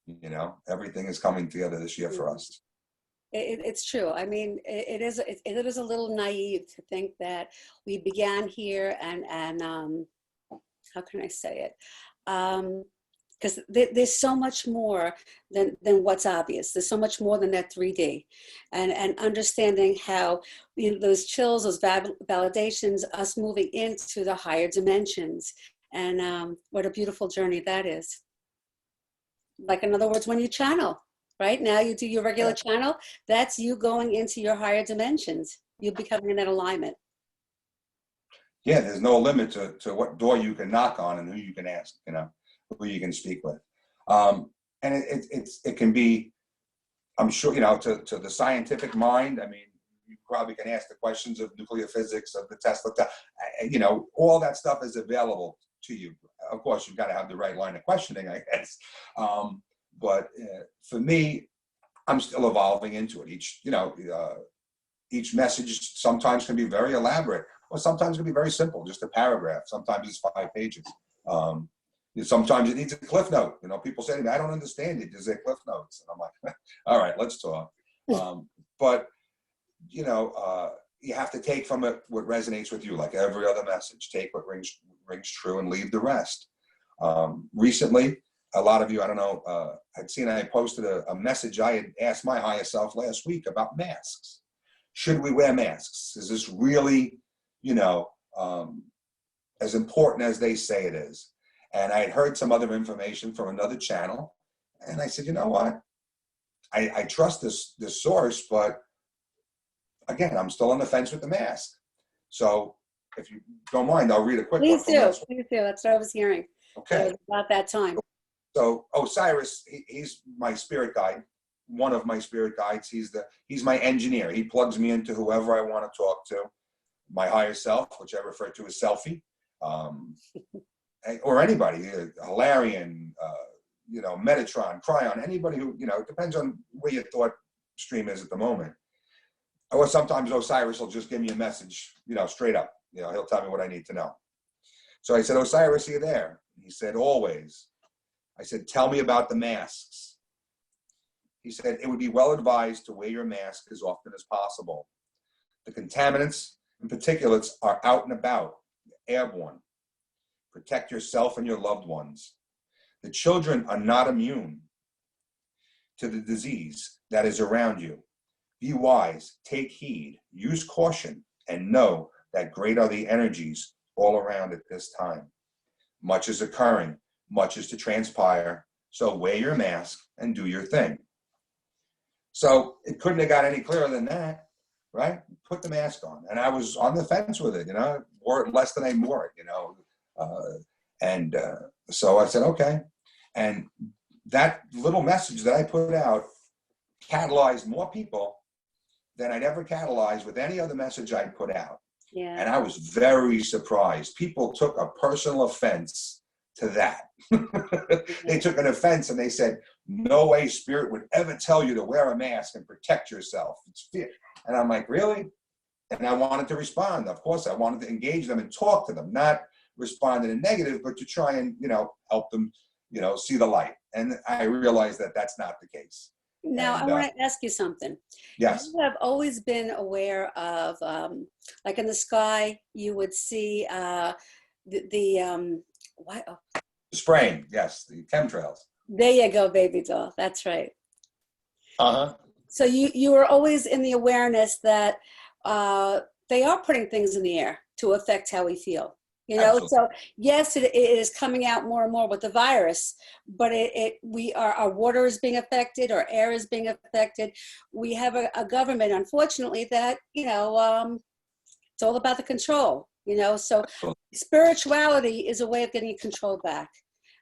You know, everything is coming together this year for us. It's true. I mean, it is a little naive to think that we began here and how can I say it? Because there's so much more than what's obvious. There's so much more than that 3D, and understanding how, you know, those chills, those validations, us moving into the higher dimensions, and what a beautiful journey that is. Like, in other words, when you channel, right now you do your regular channel, that's you going into your higher dimensions. You becoming in that alignment. Yeah, there's no limit to what door you can knock on and who you can ask, you know, who you can speak with. And it can be, I'm sure, you know, to the scientific mind, I mean, you probably can ask the questions of nuclear physics, of the Tesla, you know, all that stuff is available to you. Of course, you've got to have the right line of questioning, I guess. But for me, I'm still evolving into it. Each message sometimes can be very elaborate, or sometimes it can be very simple, just a paragraph. Sometimes it's 5 pages. Sometimes it needs a cliff note. You know, people say to me, I don't understand it. Is there cliff notes? And I'm like, all right, let's talk. But, you know, you have to take from it what resonates with you, like every other message. Take what rings true and leave the rest. Recently, a lot of you, I don't know, had seen I posted a message I had asked my higher self last week about masks. Should we wear masks? Is this really, you know, as important as they say it is? And I had heard some other information from another channel, and I said, you know what? I trust this source, but again, I'm still on the fence with the mask. So if you don't mind, I'll read a quick one. Please do. That's what I was hearing. Okay. It was about that time. So Osiris, he's my spirit guide, one of my spirit guides. He's my engineer. He plugs me into whoever I want to talk to, my higher self, which I refer to as selfie, or anybody, Hilarion, you know, Metatron, Cryon, anybody who, you know, it depends on where your thought stream is at the moment. Or sometimes Osiris will just give me a message, you know, straight up. You know, he'll tell me what I need to know. So I said, Osiris, are you there? He said, always. I said, tell me about the masks. He said, it would be well advised to wear your mask as often as possible. The contaminants and particulates are out and about, airborne. Protect yourself and your loved ones. The children are not immune to the disease that is around you. Be wise, take heed, use caution, and know that great are the energies all around at this time. Much is occurring, much is to transpire, so wear your mask and do your thing. So it couldn't have got any clearer than that, right? Put the mask on. And I was on the fence with it, you know, wore it less than I wore it, you know. So I said, okay. And that little message that I put out catalyzed more people than I'd ever catalyzed with any other message I'd put out. Yeah. And I was very surprised. People took a personal offense to that. They took an offense and they said, no way Spirit would ever tell you to wear a mask and protect yourself. It's fear. And I'm like, really? And I wanted to respond. Of course, I wanted to engage them and talk to them, not respond in a negative, but to try and, help them, see the light. And I realized that that's not the case. Now, And, I want to ask you something. Yes. You have always been aware of, like in the sky, you would see what? Oh, Spraying, yes, the chemtrails. there you go, baby doll. That's right. Uh-huh. So you were always in the awareness that they are putting things in the air to affect how we feel. Absolutely. So yes, it is coming out more and more with the virus, but our water is being affected, our air is being affected. We have a government, unfortunately, that it's all about the control. So spirituality is a way of getting control back.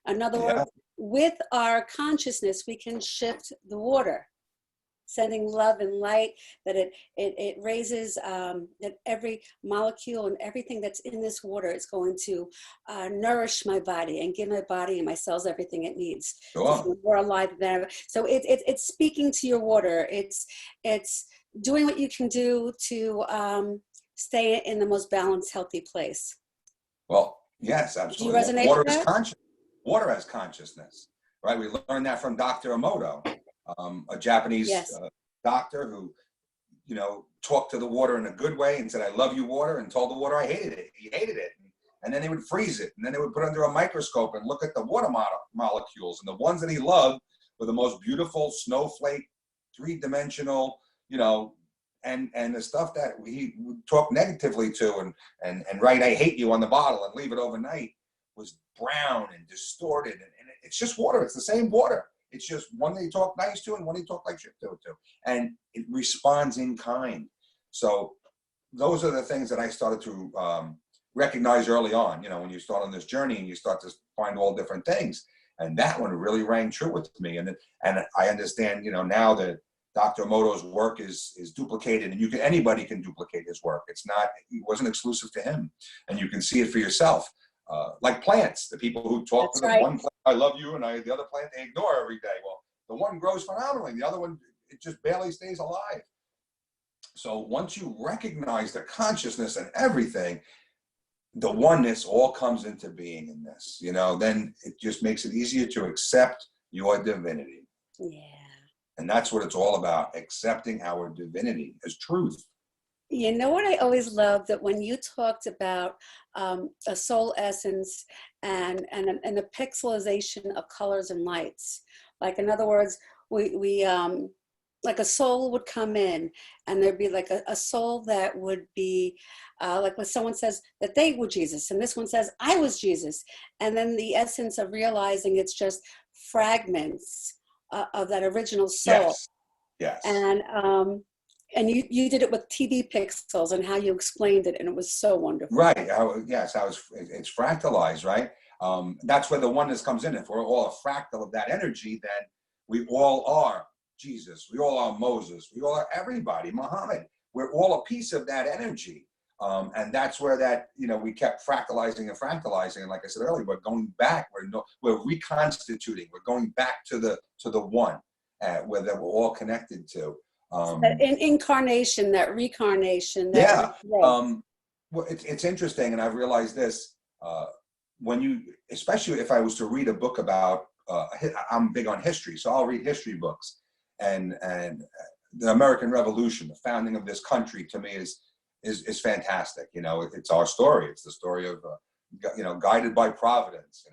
In other words, with our consciousness, we can shift the water, sending love and light, that it raises that every molecule and everything that's in this water is going to nourish my body and give my body and my cells everything it needs. Sure. To feel more alive than ever. So it's speaking to your water. It's doing what you can do to stay in the most balanced, healthy place. Well, yes, absolutely. Do you resonate Water with is that? conscious. Water has consciousness, right? We learned that from Dr. Emoto, a Japanese doctor who, talked to the water in a good way and said, I love you, water, and told the water I hated it. He hated it. And then they would freeze it. And then they would put it under a microscope and look at the water molecules. And the ones that he loved were the most beautiful snowflake, three-dimensional, and the stuff that he would talk negatively to and write, I hate you on the bottle and leave it overnight was brown and distorted. And it's just water. It's the same water. It's just one that you talk nice to and one you talk like shit to. And it responds in kind. So those are the things that I started to recognize early on, when you start on this journey and you start to find all different things. And that one really rang true with me. And I understand, now that Dr. Emoto's work is duplicated, and anybody can duplicate his work. It wasn't exclusive to him, and you can see it for yourself. Like plants, the people who talk to the one plant, I love you, and the other plant they ignore every day. Well, the one grows phenomenally, the other one, it just barely stays alive. So once you recognize the consciousness and everything, the oneness all comes into being in this, then it just makes it easier to accept your divinity. Yeah. And that's what it's all about, accepting our divinity as truth. You know what I always love, that when you talked about a soul essence and the pixelization of colors and lights, like in other words, we like a soul would come in and there'd be like a soul that would be like when someone says that they were Jesus and this one says I was Jesus, and then the essence of realizing it's just fragments of that original soul. Yes. And you did it with TV pixels and how you explained it, and it was so wonderful. Right. It's fractalized, right? That's where the oneness comes in. If we're all a fractal of that energy, then we all are Jesus. We all are Moses. We all are everybody, Muhammad. We're all a piece of that energy. And that's where that, we kept fractalizing. And like I said earlier, we're going back. We're reconstituting. We're going back to the one where that we're all connected to. That incarnation, that recarnation. Well, it's interesting, and I've realized this especially if I was to read a book about, I'm big on history, so I'll read history books, and the American Revolution, the founding of this country, to me is fantastic. It's our story. It's the story of guided by Providence.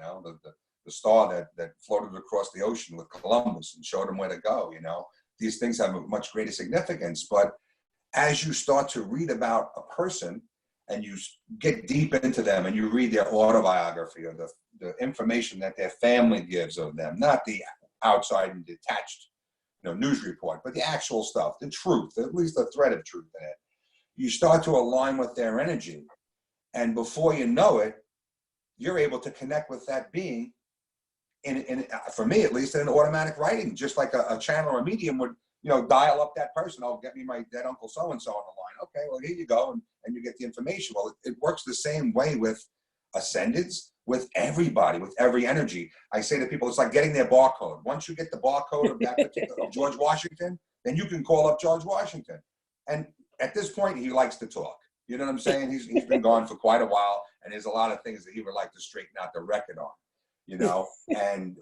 The star that floated across the ocean with Columbus and showed him where to go. These things have a much greater significance. But as you start to read about a person and you get deep into them and you read their autobiography or the information that their family gives of them, not the outside and detached news report, but the actual stuff, the truth, at least the thread of truth in it, you start to align with their energy. And before you know it, you're able to connect with that being for me at least, in an automatic writing, just like a channel or a medium would, dial up that person. Oh, get me my dead uncle so-and-so on the line. Okay, well, here you go. And you get the information. Well, it works the same way with ascendants, with everybody, with every energy. I say to people, it's like getting their barcode. Once you get the barcode of that particular, of George Washington, then you can call up George Washington. And at this point, he likes to talk. You know what I'm saying? He's been gone for quite a while, and there's a lot of things that he would like to straighten out the record on. And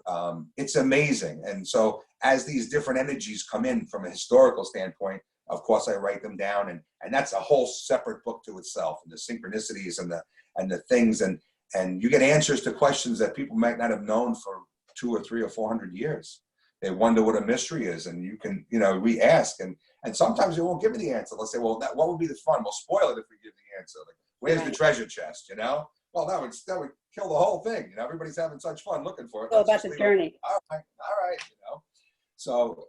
it's amazing. And so as these different energies come in from a historical standpoint, of course I write them down, and that's a whole separate book to itself, and the synchronicities and the things, and you get answers to questions that people might not have known for 200 or 300 or 400 years. They wonder what a mystery is, and you can, we ask, and sometimes they won't give me the answer. They'll say, well, what would be the fun? We'll spoil it if we give the answer. Like, where's the treasure chest, Well, that would kill the whole thing. Everybody's having such fun looking for it. Go about the journey. All right. So,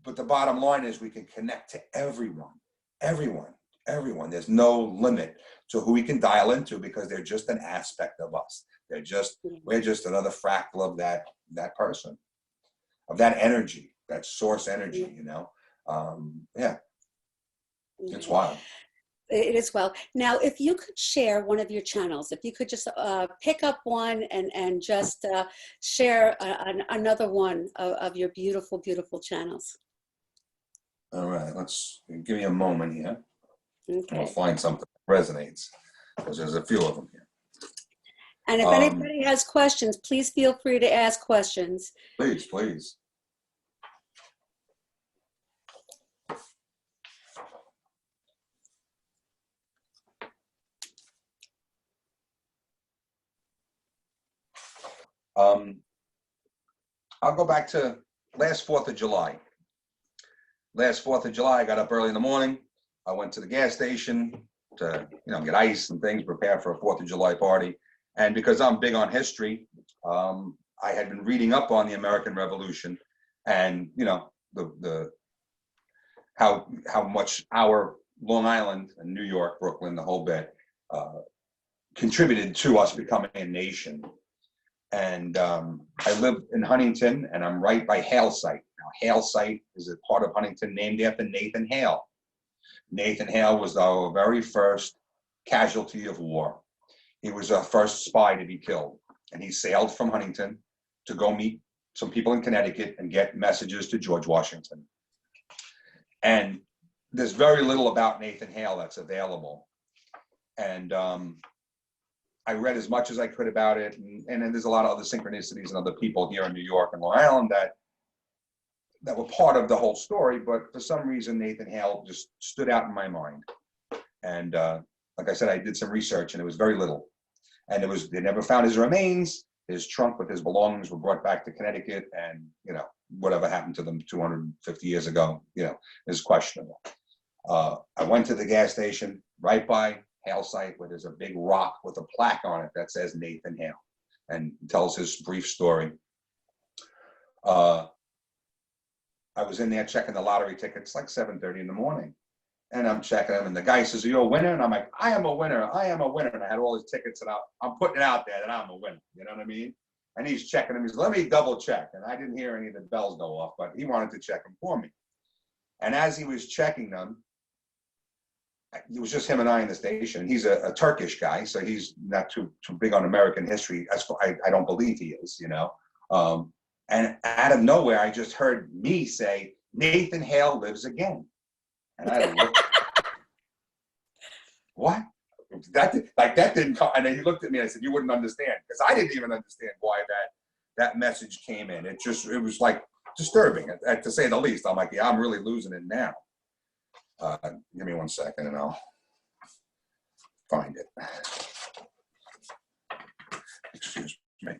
but the bottom line is we can connect to everyone. There's no limit to who we can dial into, because they're just an aspect of us. We're just another fractal of that person, of that energy, that source energy. It's wild. It is well. Now, if you could share one of your channels, if you could just pick up one and just share another one of your beautiful, beautiful channels. All right, give me a moment here. Okay. I'll find something that resonates, because there's a few of them here. And if anybody has questions, please feel free to ask questions. Please. I'll go back to last 4th of July. Last 4th of July, I got up early in the morning. I went to the gas station to, get ice and things, prepare for a 4th of July party. And because I'm big on history, I had been reading up on the American Revolution, and how much our Long Island and New York, Brooklyn, the whole bit, contributed to us becoming a nation. And I live in Huntington, and I'm right by Hale Site. Now, Hale Site is a part of Huntington named after Nathan Hale. Nathan Hale was our very first casualty of war. He was our first spy to be killed, and he sailed from Huntington to go meet some people in Connecticut and get messages to George Washington. And there's very little about Nathan Hale that's available. And I read as much as I could about it, and then there's a lot of other synchronicities and other people here in New York and Long Island that were part of the whole story, but for some reason Nathan Hale just stood out in my mind. And like I said, I did some research, and it was very little. And they never found his remains. His trunk with his belongings were brought back to Connecticut, and whatever happened to them 250 years ago, is questionable. I went to the gas station right by Hale Site, where there's a big rock with a plaque on it that says Nathan Hale, and tells his brief story. I was in there checking the lottery tickets, like 7:30 in the morning, and I'm checking them, and the guy says, "Are you a winner?" And I'm like, "I am a winner. I am a winner." And I had all his tickets, and I'm putting it out there that I'm a winner. You know what I mean? And he's checking them. He's, "Let me double check." And I didn't hear any of the bells go off, but he wanted to check them for me. And as he was checking them, it was just him and I in the station. He's a Turkish guy, so he's not too big on American history. I don't believe he is, And out of nowhere, I just heard me say, "Nathan Hale lives again." And I looked, what? That didn't come. And then he looked at me and I said, "You wouldn't understand," because I didn't even understand why that message came in. It was like disturbing, to say the least. I'm like, yeah, I'm really losing it now. Give me 1 second and I'll find it. Excuse me.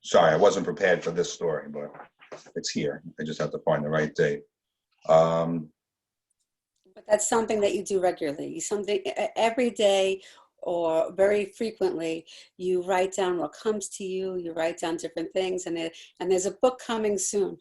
Sorry, I wasn't prepared for this story, but it's here. I just have to find the right date. But that's something that you do regularly. Something every day, or very frequently, you write down what comes to you. You write down different things, and there's a book coming soon.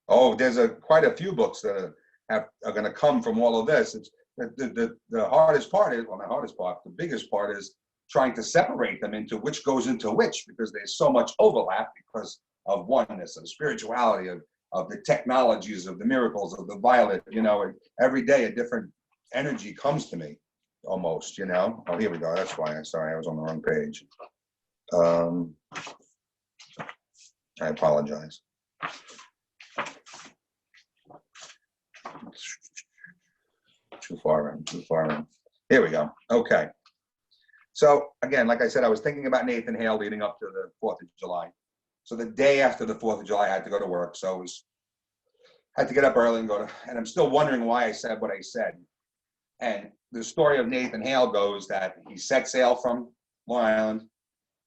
Oh, there's quite a few books that are going to come from all of this. the hardest part is, well, not hardest part, the biggest part is trying to separate them into which goes into which, because there's so much overlap because of oneness, of spirituality, of the technologies, of the miracles, of the violet. You know, and every day a different energy comes to me, almost. You know. Oh, here we go. That's why. Sorry, I was on the wrong page. I apologize. Too far in. Here we go. Okay. So again, like I said, I was thinking about Nathan Hale leading up to the 4th of July. So the day after the 4th of July, I had to go to work. So I had to get up early and and I'm still wondering why I said what I said. And the story of Nathan Hale goes that he set sail from Long Island.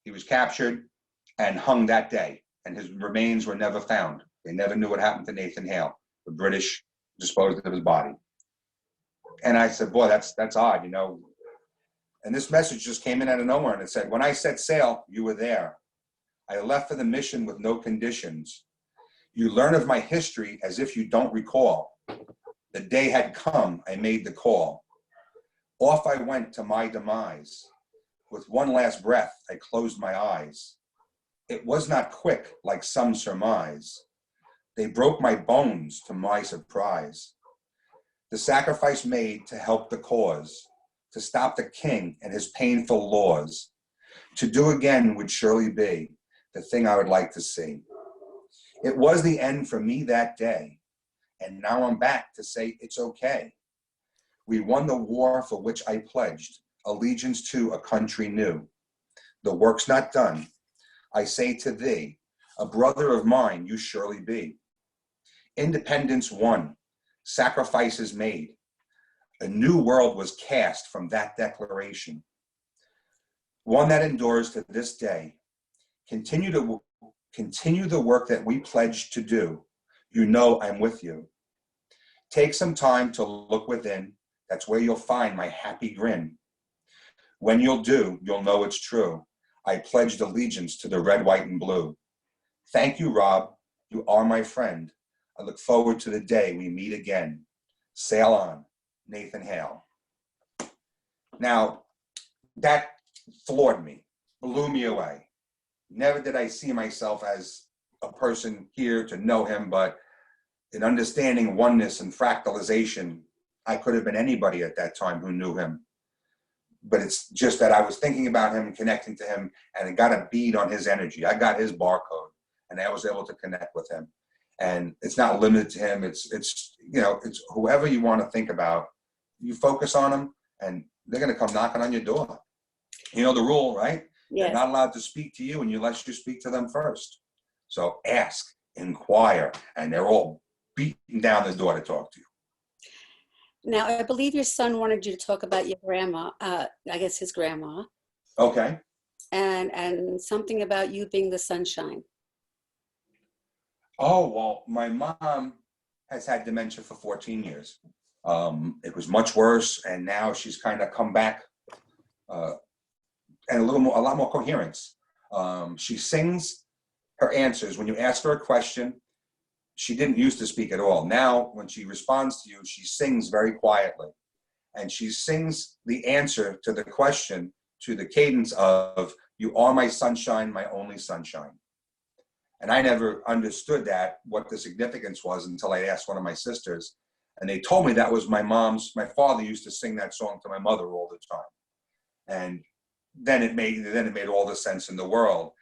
He was captured and hung that day, and his remains were never found. They never knew what happened to Nathan Hale. The British disposed of his body. And I said, boy, that's odd, you know. And this message just came in out of nowhere, and it said, when I set sail, you were there. I left for the mission with no conditions. You learn of my history as if you don't recall. The day had come, I made the call. Off I went to my demise. With one last breath, I closed my eyes. It was not quick, like some surmise. They broke my bones to my surprise. The sacrifice made to help the cause, to stop the king and his painful laws. To do again would surely be the thing I would like to see. It was the end for me that day, and now I'm back to say it's okay. We won the war for which I pledged allegiance to a country new. The work's not done. I say to thee, a brother of mine you surely be. Independence won, sacrifices made. A new world was cast from that declaration. One that endures to this day. Continue the work that we pledged to do. You know I'm with you. Take some time to look within. That's where you'll find my happy grin. When you'll do, you'll know it's true. I pledged allegiance to the red, white, and blue. Thank you, Rob. You are my friend. I look forward to the day we meet again. Sail on, Nathan Hale. Now, that floored me, blew me away. Never did I see myself as a person here to know him, but in understanding oneness and fractalization, I could have been anybody at that time who knew him. But it's just that I was thinking about him and connecting to him, and it got a bead on his energy. I got his barcode, and I was able to connect with him. And it's not limited to him. It's you know, it's whoever you want to think about. You focus on them, and they're going to come knocking on your door. You know the rule, right? Yes. They're not allowed to speak to you unless you speak to them first. So ask, inquire, and they're all beating down the door to talk to you. Now, I believe your son wanted you to talk about your grandma, I guess his grandma, Okay. and something about you being the sunshine. Oh, well, my mom has had dementia for 14 years. It was much worse, and now she's kind of come back and a lot more coherence. She sings her answers. When you ask her a question, she didn't used to speak at all. Now, when she responds to you, she sings very quietly. And she sings the answer to the question to the cadence of, you are my sunshine, my only sunshine. And I never understood what the significance was until I asked one of my sisters. And they told me that was my father used to sing that song to my mother all the time. And then it made all the sense in the world.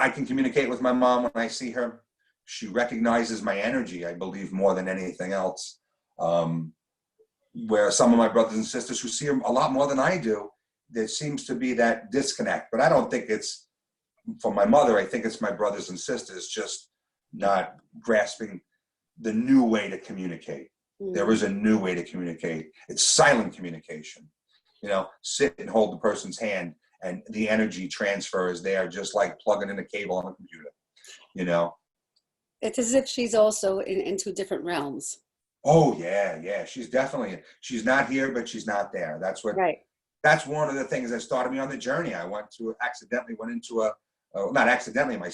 I can communicate with my mom when I see her. She recognizes my energy, I believe, more than anything else. Where some of my brothers and sisters who see her a lot more than I do, there seems to be that disconnect. But I don't think it's for my mother. I think it's my brothers and sisters just not grasping the new way to communicate. Mm-hmm. There is a new way to communicate. It's silent communication. You know, sit and hold the person's hand, and the energy transfer is there, just like plugging in a cable on a computer, you know? It's as if she's also in two different realms. Oh, yeah. She's not here, but she's not there. That's what, right. That's one of the things that started me on the journey. I accidentally went into not accidentally, one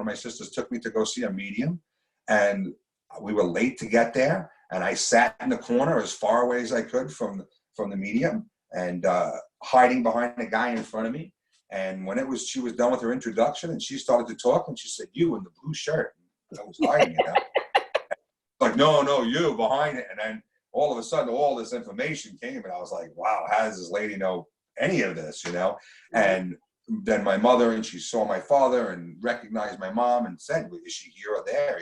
of my sisters took me to go see a medium, and we were late to get there. And I sat in the corner as far away as I could from the medium, and hiding behind the guy in front of me. And when she was done with her introduction and she started to talk, and she said, "You in the blue shirt." And I was hiding, like, no, you behind it. And then all of a sudden, all this information came, and I was like, wow, how does this lady know any of this, And then my mother, and she saw my father and recognized my mom and said, "Is she here or there?"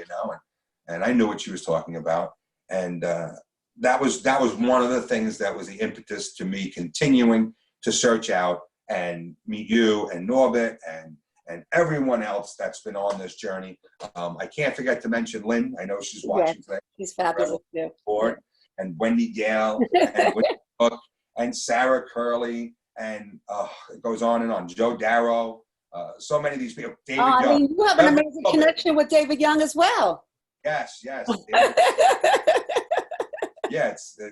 And I knew what she was talking about. And that was one of the things that was the impetus to me continuing to search out and meet you and Norbert and everyone else that's been on this journey. I can't forget to mention Lynn. I know she's watching today. She's fabulous too. Board, and Wendy Gale and Wendy Cook and Sarah Curley, and it goes on and on. Joe Darrow, so many of these people. David Young. You have an amazing connection with David Young as well. Yes.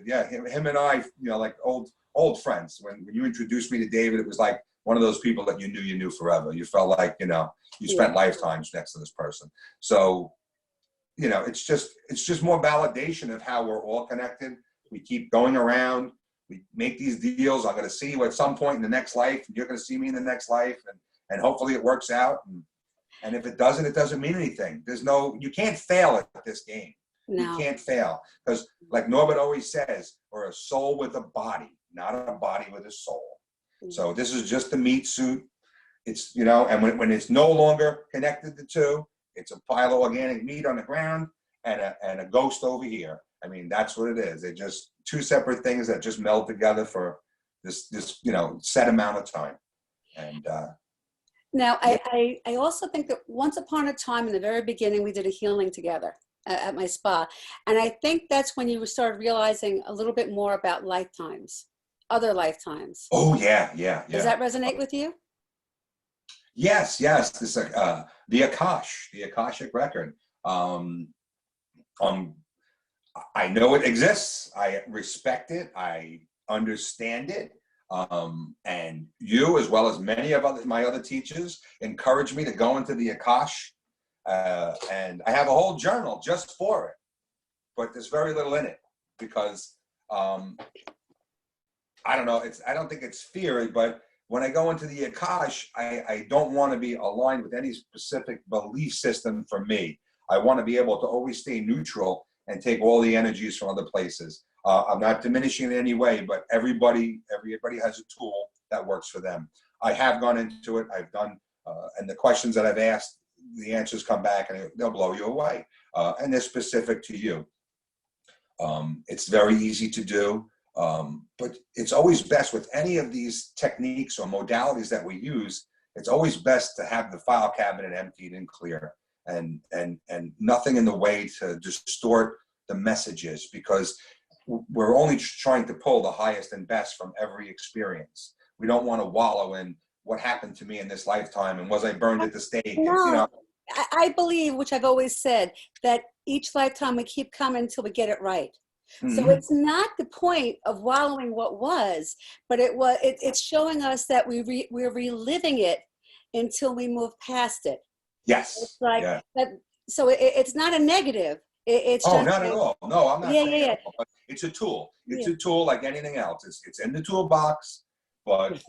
Yeah, him and I, like old friends. When you introduced me to David, it was like one of those people that you knew forever. You felt like, you spent lifetimes next to this person. So, it's just more validation of how we're all connected. We keep going around. We make these deals. I'm going to see you at some point in the next life, and you're going to see me in the next life, and hopefully it works out. And if it doesn't, it doesn't mean anything. You can't fail at this game. No. You can't fail, because like Norbert always says, we're a soul with a body, not a body with a soul. Mm-hmm. So this is just the meat suit. It's, and when it's no longer connected to two, it's a pile of organic meat on the ground and a ghost over here. I mean, that's what it is. They're just two separate things that just meld together for this set amount of time. And now, I also think that once upon a time in the very beginning, we did a healing together at my spa. And I think that's when you started realizing a little bit more about lifetimes, other lifetimes. Oh, yeah. Does that resonate with you? Yes. This the Akashic record. I know it exists. I respect it. I understand it. And you, as well as many of my other teachers, encouraged me to go into the Akash. And I have a whole journal just for it, but there's very little in it because I don't know. I don't think it's fear, but when I go into the Akash, I don't want to be aligned with any specific belief system for me. I want to be able to always stay neutral and take all the energies from other places. I'm not diminishing in any way, but everybody has a tool that works for them. I have gone into it. I've done, and the questions that I've asked, the answers come back and they'll blow you away. And they're specific to you. It's very easy to do. But it's always best with any of these techniques or modalities that we use, it's always best to have the file cabinet emptied and clear and nothing in the way to distort the messages, because we're only trying to pull the highest and best from every experience. We don't want to wallow in what happened to me in this lifetime and was I burned at the stake. No, I believe, which I've always said, that each lifetime we keep coming until we get it right. Mm-hmm. So it's not the point of wallowing what was, but it's showing us that we're reliving it until we move past it. Yes. It's like that. So it's not a negative. It's just not at all. No, I'm not saying that. But it's a tool. It's a tool like anything else. It's in the toolbox, but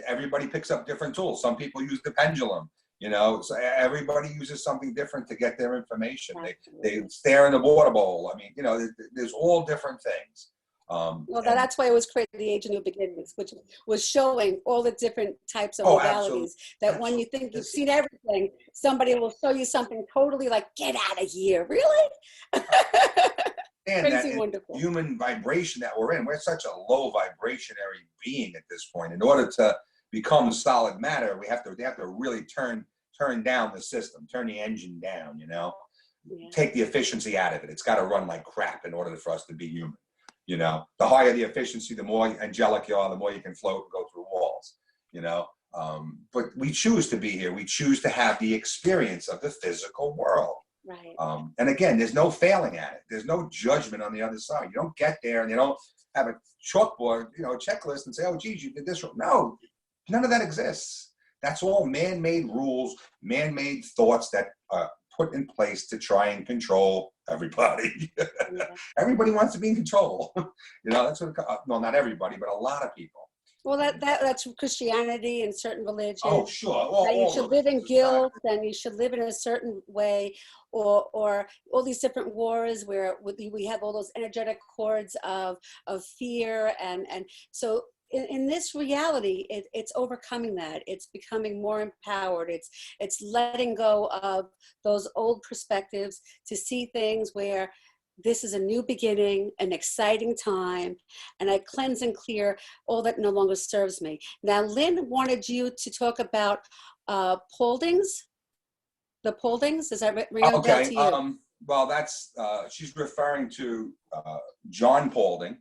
everybody picks up different tools. Some people use the pendulum. So everybody uses something different to get their information. They stare in the water bowl. I mean, there's all different things. Well, that's why it was created the Age of New Beginnings, which was showing all the different types of modalities. That when you think you've seen everything, somebody will show you something totally like, get out of here. Really? And crazy, wonderful. Human vibration that we're in. We're such a low vibrationary being at this point. In order to become solid matter, they have to really turn down the system, turn the engine down, take the efficiency out of it. It's got to run like crap in order for us to be human. The higher the efficiency, the more angelic you are, the more you can float and go through walls, but we choose to be here. We choose to have the experience of the physical world. Right. And again, there's no failing at it. There's no judgment on the other side. You don't get there and you don't have a chalkboard, a checklist and say, oh, geez, you did this wrong. No, none of that exists. That's all man-made rules, man-made thoughts that put in place to try and control everybody. Yeah. Everybody wants to be in control. That's what, well, not everybody, but a lot of people. Well, that's Christianity and certain religions. Oh, sure. That you should live in guilt, Exactly. and you should live in a certain way, or all these different wars where we have all those energetic cords of fear, and so in this reality, it's overcoming that. It's becoming more empowered. It's letting go of those old perspectives to see things where this is a new beginning, an exciting time, and I cleanse and clear all that no longer serves me. Now, Lynn wanted you to talk about Pauldings. The Pauldings, does that ring a bell to you? Well, that's she's referring to John Paulding,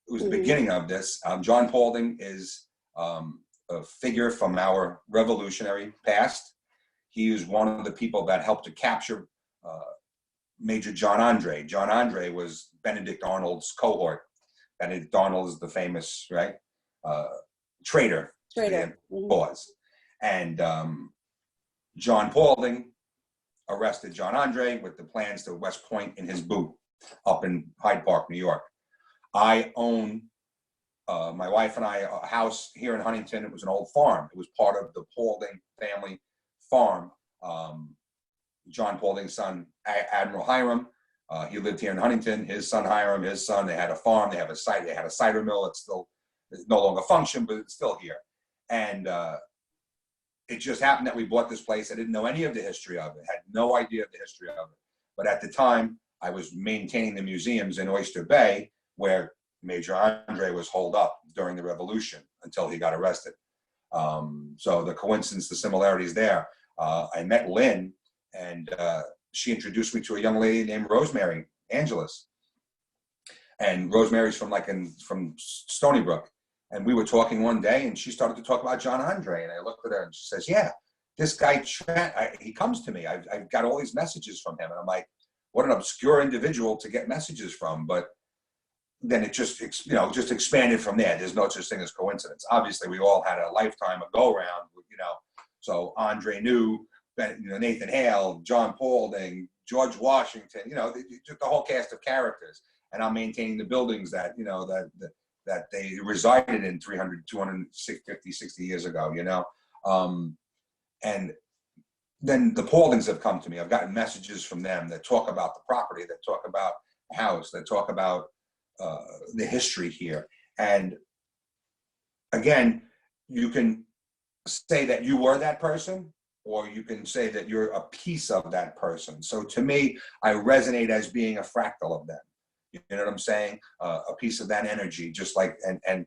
who was the beginning of this. John Paulding is a figure from our revolutionary past. He was one of the people that helped to capture Major John Andre. John Andre was Benedict Arnold's cohort. Benedict Arnold is the famous, right, traitor to the cause. And John Paulding arrested John Andre with the plans to West Point in his boot up in Hyde Park, New York. I own, my wife and I, a house here in Huntington. It was an old farm. It was part of the Paulding family farm. John Paulding's son, Admiral Hiram, he lived here in Huntington. His son Hiram, they had a farm. They had a cider mill. It's no longer function, but it's still here. And it just happened that we bought this place. I didn't know any of the history of it. Had no idea of the history of it. But at the time, I was maintaining the museums in Oyster Bay, where Major Andre was holed up during the Revolution until he got arrested. So the coincidence, the similarities there. I met Lynn, and she introduced me to a young lady named Rosemary Angeles. And Rosemary's from Stony Brook. And we were talking one day, and she started to talk about John Andre. And I looked at her, and she says, yeah, this guy, he comes to me. I've got all these messages from him. And I'm like, what an obscure individual to get messages from. But then it just expanded from there. There's no such thing as coincidence. Obviously, we all had a lifetime of go-around, So Andre knew Nathan Hale, John Paulding, George Washington, the whole cast of characters. And I'm maintaining the buildings that they resided in 300, 250, 60 years ago, And then the Pauldings have come to me. I've gotten messages from them that talk about the property, that talk about the house, that talk about the history here. And again, you can say that you were that person, or you can say that you're a piece of that person. So to me, I resonate as being a fractal of them. You know what I'm saying? A piece of that energy, just like, and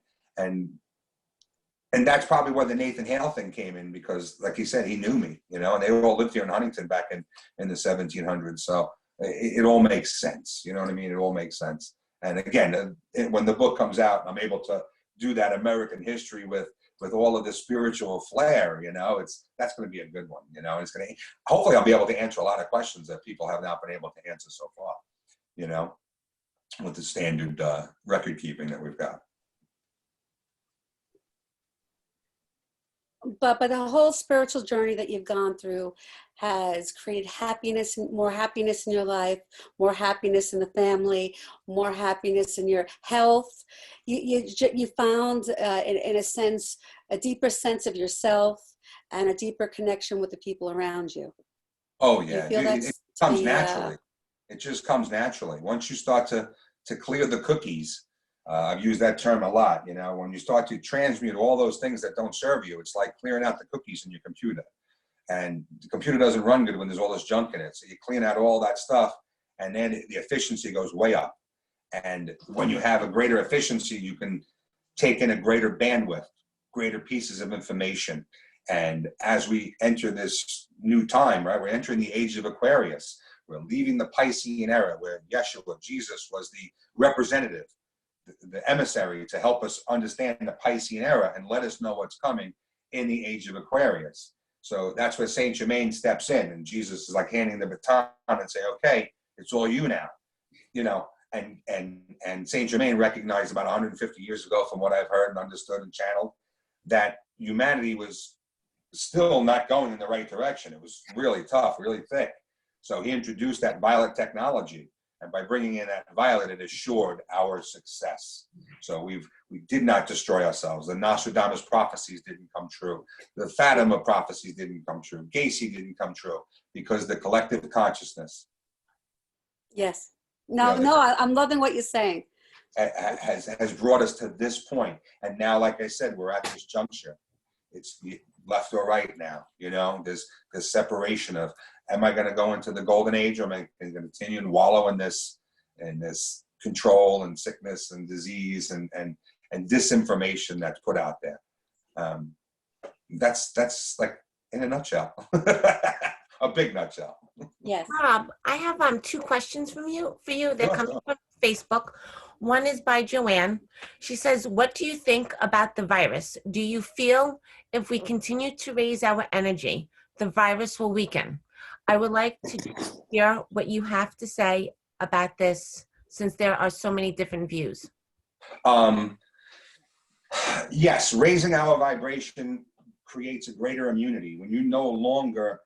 that's probably where the Nathan Hale thing came in, because like he said, he knew me, and they all lived here in Huntington back in the 1700s. So it all makes sense. You know what I mean? It all makes sense. And again, when the book comes out, I'm able to do that American history with all of the spiritual flair, that's going to be a good one. Hopefully I'll be able to answer a lot of questions that people have not been able to answer so far, with the standard record keeping that we've got. But the whole spiritual journey that you've gone through has created happiness, more happiness in your life, more happiness in the family, more happiness in your health. You found, in a sense, a deeper sense of yourself and a deeper connection with the people around you. Oh yeah, it comes naturally. It just comes naturally. Once you start to clear the cookies, I've used that term a lot. When you start to transmute all those things that don't serve you, it's like clearing out the cookies in your computer. And the computer doesn't run good when there's all this junk in it. So you clean out all that stuff, and then the efficiency goes way up. And when you have a greater efficiency, you can take in a greater bandwidth, greater pieces of information. And as we enter this new time, right, we're entering the age of Aquarius. We're leaving the Piscean era, where Yeshua, Jesus, was the representative, the emissary to help us understand the Piscean era and let us know what's coming in the age of Aquarius. So that's where Saint Germain steps in, and Jesus is like handing the baton and say, okay, it's all you now, and Saint Germain recognized about 150 years ago, from what I've heard and understood and channeled, that humanity was still not going in the right direction. It was really tough, really thick. So he introduced that violet technology. And by bringing in that violet, it assured our success. So we did not destroy ourselves. The Nostradamus prophecies didn't come true. The Fatima prophecies didn't come true. Gacy didn't come true because the collective consciousness. Yes. I'm loving what you're saying. Has brought us to this point. And now, like I said, we're at this juncture. It's left or right now. You know, there's this separation of, am I going to go into the golden age, or am I going to continue and wallow in this control and sickness and disease and disinformation that's put out there? That's like in a nutshell, a big nutshell. Yes. Rob, I have 2 questions for you. They're coming from Facebook. One is by Joanne. She says, what do you think about the virus? Do you feel if we continue to raise our energy, the virus will weaken? I would like to hear what you have to say about this, since there are so many different views. Yes, raising our vibration creates a greater immunity. When you no longer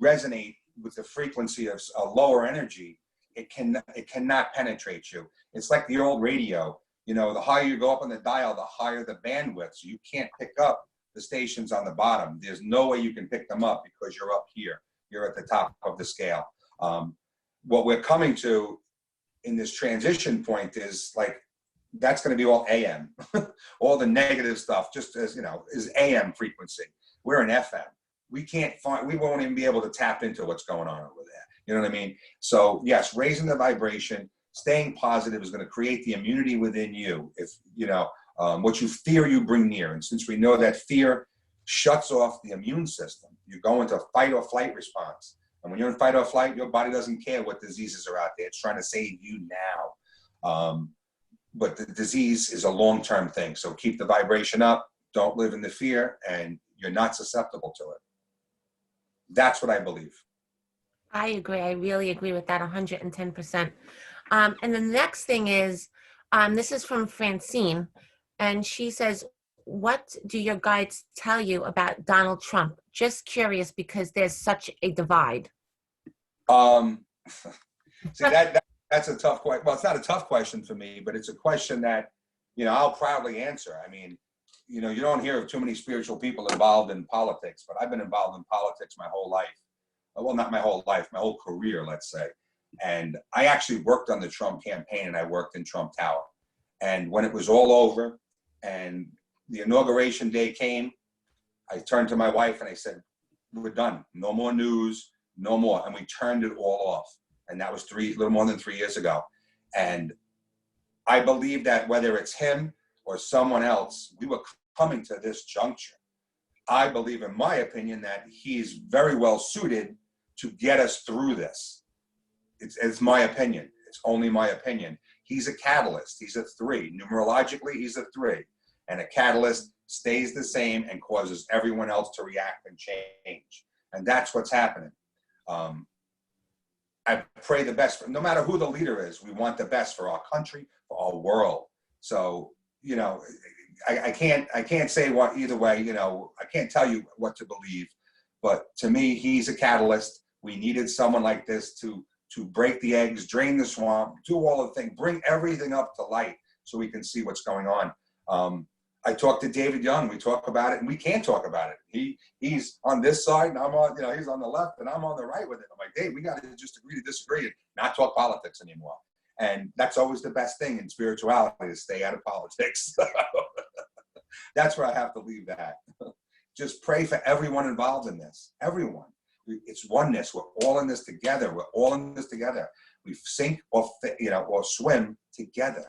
resonate with the frequency of a lower energy, it cannot penetrate you. It's like the old radio. You know, the higher you go up on the dial, the higher the bandwidth. So you can't pick up the stations on the bottom. There's no way you can pick them up because you're up here. You're at the top of the scale. What we're coming to in this transition point is like, that's going to be all AM. All the negative stuff, just as, you know, is AM frequency. We're in FM. We won't even be able to tap into what's going on over there. You know what I mean? So yes, raising the vibration, staying positive is going to create the immunity within you. If, you know, what you fear, you bring near. And since we know that fear shuts off the immune system, you go into fight or flight response. And when you're in fight or flight, your body doesn't care what diseases are out there. It's trying to save you now. But the disease is a long-term thing. So keep the vibration up. Don't live in the fear, and you're not susceptible to it. That's what I believe. I agree. I really agree with that 110%. And the next thing is, this is from Francine, and she says, what do your guides tell you about Donald Trump? Just curious, because there's such a divide. See, that's a tough question. Well, it's not a tough question for me, but it's a question that, you know, I'll proudly answer. I mean, you know, you don't hear of too many spiritual people involved in politics, but I've been involved in politics my whole life. Well, not my whole life, my whole career, let's say. And I actually worked on the Trump campaign, and I worked in Trump Tower. And when it was all over and the inauguration day came, I turned to my wife and I said, we're done. No more news, no more. And we turned it all off. And that was a little more than 3 years ago. And I believe that whether it's him or someone else, we were coming to this juncture. I believe, in my opinion, that he's very well suited to get us through this. It's my opinion. It's only my opinion. He's a catalyst. He's a 3. Numerologically, he's a 3. And a catalyst stays the same and causes everyone else to react and change. And that's what's happening. I pray the best. No matter who the leader is, we want the best for our country, for our world. So, you know, I can't say what either way. You know, I can't tell you what to believe. But to me, he's a catalyst. We needed someone like this to break the eggs, drain the swamp, do all the things, bring everything up to light so we can see what's going on. I talked to David Young. We talk about it, and we can't talk about it. He's on this side, and I'm on, you know, he's on the left, and I'm on the right with it. I'm like, Dave, we got to just agree to disagree and not talk politics anymore. And that's always the best thing in spirituality, is stay out of politics. That's where I have to leave that. Just pray for everyone involved in this. Everyone. It's oneness. We're all in this together. We're all in this together. We sink or, you know, or swim together.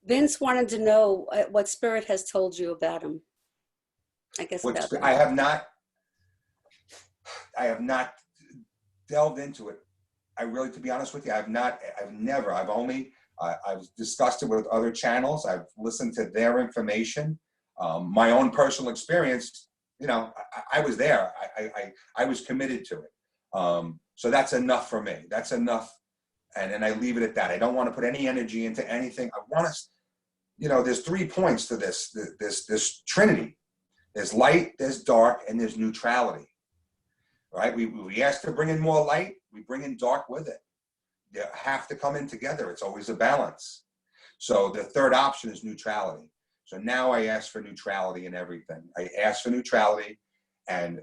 Vince wanted to know what Spirit has told you about him. I guess I have not delved into it. I really, to be honest with you, I've discussed it with other channels. I've listened to their information. My own personal experience, you know, I was there. I was committed to it. So that's enough for me. That's enough. And I leave it at that. I don't want to put any energy into anything. I want to, you know, there's 3 points to this Trinity. There's light, there's dark, and there's neutrality, right? We ask to bring in more light, we bring in dark with it. They have to come in together. It's always a balance. So the third option is neutrality. So now I ask for neutrality in everything. I ask for neutrality, and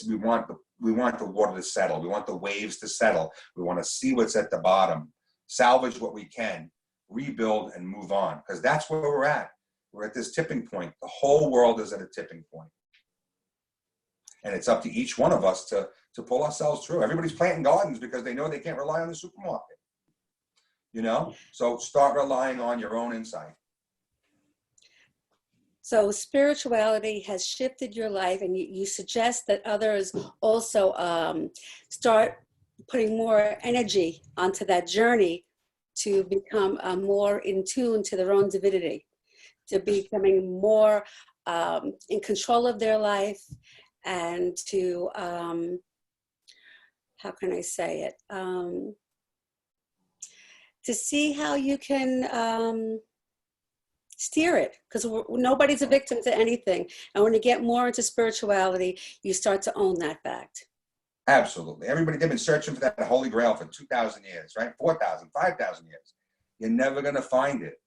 we want the water to settle. We want the waves to settle. We want to see what's at the bottom, salvage what we can, rebuild, and move on, because that's where we're at. We're at this tipping point. The whole world is at a tipping point. And it's up to each one of us to pull ourselves through. Everybody's planting gardens because they know they can't rely on the supermarket. You know? So start relying on your own insight. So spirituality has shifted your life, and you suggest that others also start putting more energy onto that journey to become more in tune to their own divinity, to becoming more in control of their life, and to, how can I say it? To see how you can steer it, because nobody's a victim to anything. And when you get more into spirituality, you start to own that fact. Absolutely. Everybody, they've been searching for that Holy Grail for 2,000 years, right? 4,000, 5,000 years. You're never going to find it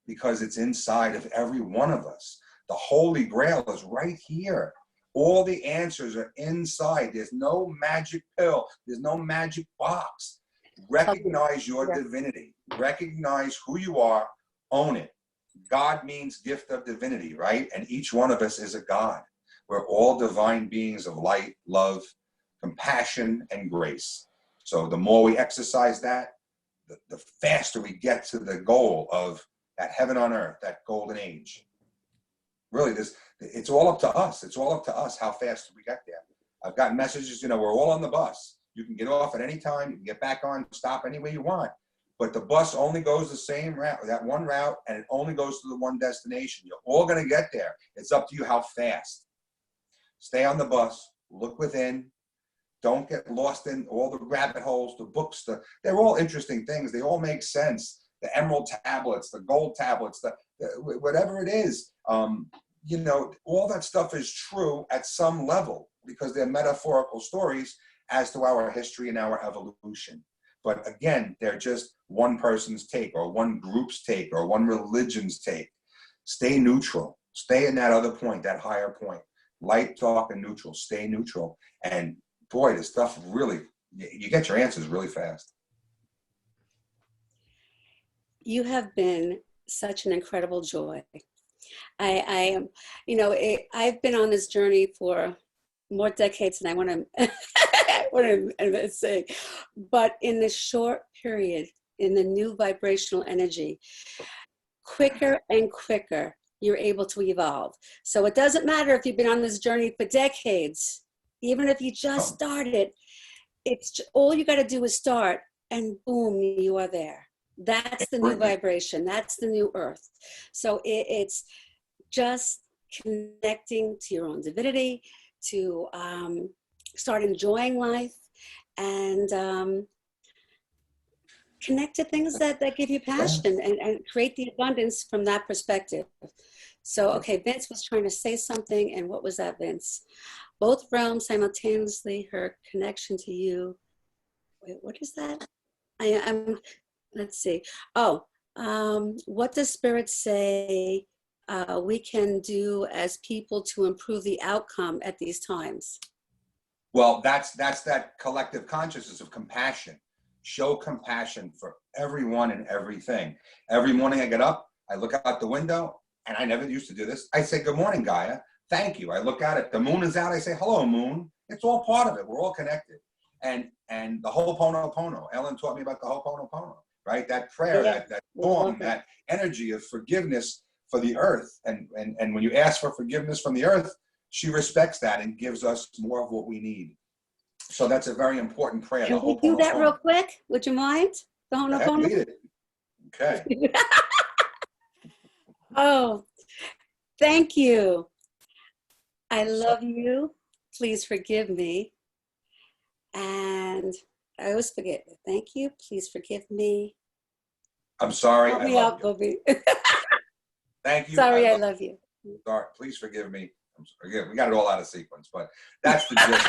because it's inside of every one of us. The Holy Grail is right here. All the answers are inside. There's no magic pill. There's no magic box. Recognize your divinity. Recognize who you are. Own it. God means gift of divinity, right? And each one of us is a God. We're all divine beings of light, love, compassion, and grace. So the more we exercise that, the faster we get to the goal of that heaven on earth, that golden age. Really, it's all up to us. It's all up to us how fast we get there. I've gotten messages, we're all on the bus. You can get off at any time. You can get back on, stop any way you want. But the bus only goes the same route, that one route, and it only goes to the one destination. You're all going to get there. It's up to you how fast. Stay on the bus. Look within. Don't get lost in all the rabbit holes, the books. They're all interesting things. They all make sense. The emerald tablets, the gold tablets, whatever it is. All that stuff is true at some level because they're metaphorical stories as to our history and our evolution. But again, they're just one person's take or one group's take or one religion's take. Stay neutral. Stay in that other point, that higher point. Light, dark, and neutral. Stay neutral. And boy, this stuff really, you get your answers really fast. You have been such an incredible joy. I am, I've been on this journey for more decades than I want to say, but in this short period, in the new vibrational energy, quicker and quicker, you're able to evolve. So it doesn't matter if you've been on this journey for decades, even if you just started, it's all you got to do is start, and boom, you are there. That's the new vibration. That's the new earth. So it's just connecting to your own divinity, to start enjoying life, and connect to things that give you passion and create the abundance from that perspective. So, okay, Vince was trying to say something, and what was that, Vince? Both realms simultaneously, her connection to you. Wait, what is that? I'm let's see. Oh, what does Spirit say we can do as people to improve the outcome at these times? Well, that's that collective consciousness of compassion. Show compassion for everyone and everything. Every morning I get up, I look out the window, and I never used to do this. I say, good morning, Gaia. Thank you. I look out, if the moon is out, I say, hello, moon. It's all part of it. We're all connected. And the Ho'oponopono. Ellen taught me about the Ho'oponopono, right? That prayer, that poem, that energy of forgiveness for the earth. And when you ask for forgiveness from the earth, she respects that and gives us more of what we need. So that's a very important prayer. Can we do that real quick? Would you mind? The Ho'oponopono? Okay. Oh, thank you. I love you. Please forgive me. And I always forget. Thank you. Please forgive me. I'm sorry. Help me out, Bobby. Thank you. Sorry, I love you. Sorry. Please forgive me. Again, we got it all out of sequence, but that's the gist.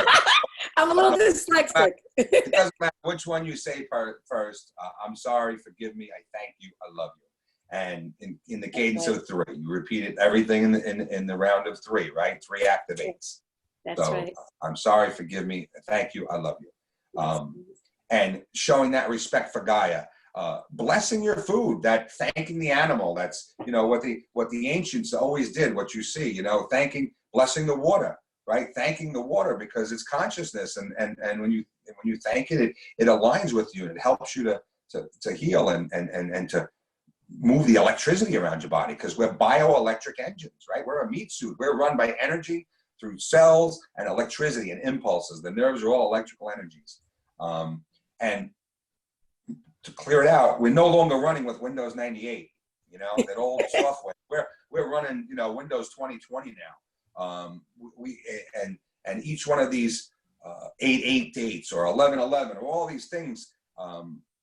I'm a little dyslexic. It doesn't matter which one you say first. I'm sorry, forgive me, I thank you, I love you. And in the cadence of 3, you repeat it, everything in the round of 3, right? 3 activates. That's So, right. I'm sorry, forgive me, thank you, I love you. And showing that respect for Gaia, blessing your food, that thanking the animal, that's, you know, what the ancients always did, what you see, you know, blessing the water, right? Thanking the water because it's consciousness. And when you thank it, it aligns with you and it helps you to heal and to move the electricity around your body, because we're bioelectric engines, right? We're a meat suit. We're run by energy through cells and electricity and impulses. The nerves are all electrical energies. And to clear it out, we're no longer running with Windows 98, you know, that old software. We're running, you know, Windows 2020 now. And each one of these 8/8 dates or 11/11 or all these things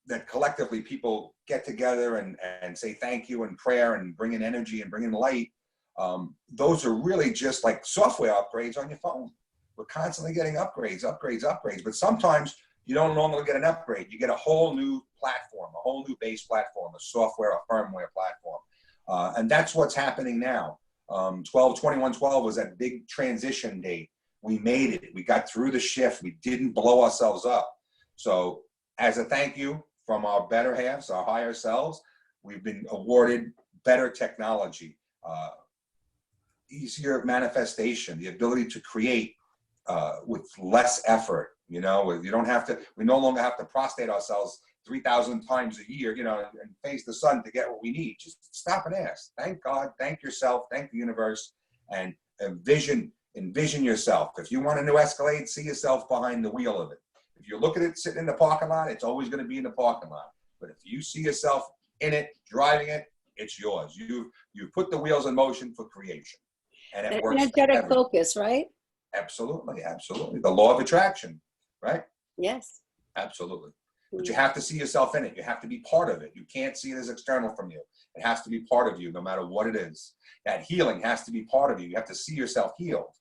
that collectively people get together and say thank you and prayer and bring in energy and bring in light. Those are really just like software upgrades on your phone. We're constantly getting upgrades. But sometimes you don't normally get an upgrade. You get a whole new platform, a whole new base platform, a software, a firmware platform. And that's what's happening now. 12/21/12 was that big transition date. We made it. We got through the shift. We didn't blow ourselves up. So as a thank you from our better halves, our higher selves, we've been awarded better technology, easier manifestation, the ability to create with less effort. You know, you don't have to, we no longer have to prostrate ourselves 3,000 times a year, you know, and face the sun to get what we need. Just stop and ask. Thank God, thank yourself, thank the universe, and envision yourself. If you want a new Escalade, see yourself behind the wheel of it. If you look at it sitting in the parking lot, it's always going to be in the parking lot. But if you see yourself in it, driving it, it's yours. You put the wheels in motion for creation. And it works. Energetic focus, right? Absolutely, absolutely. The law of attraction, right? Yes. Absolutely. But you have to see yourself in it. You have to be part of it. You can't see it as external from you. It has to be part of you, no matter what it is. That healing has to be part of you. You have to see yourself healed.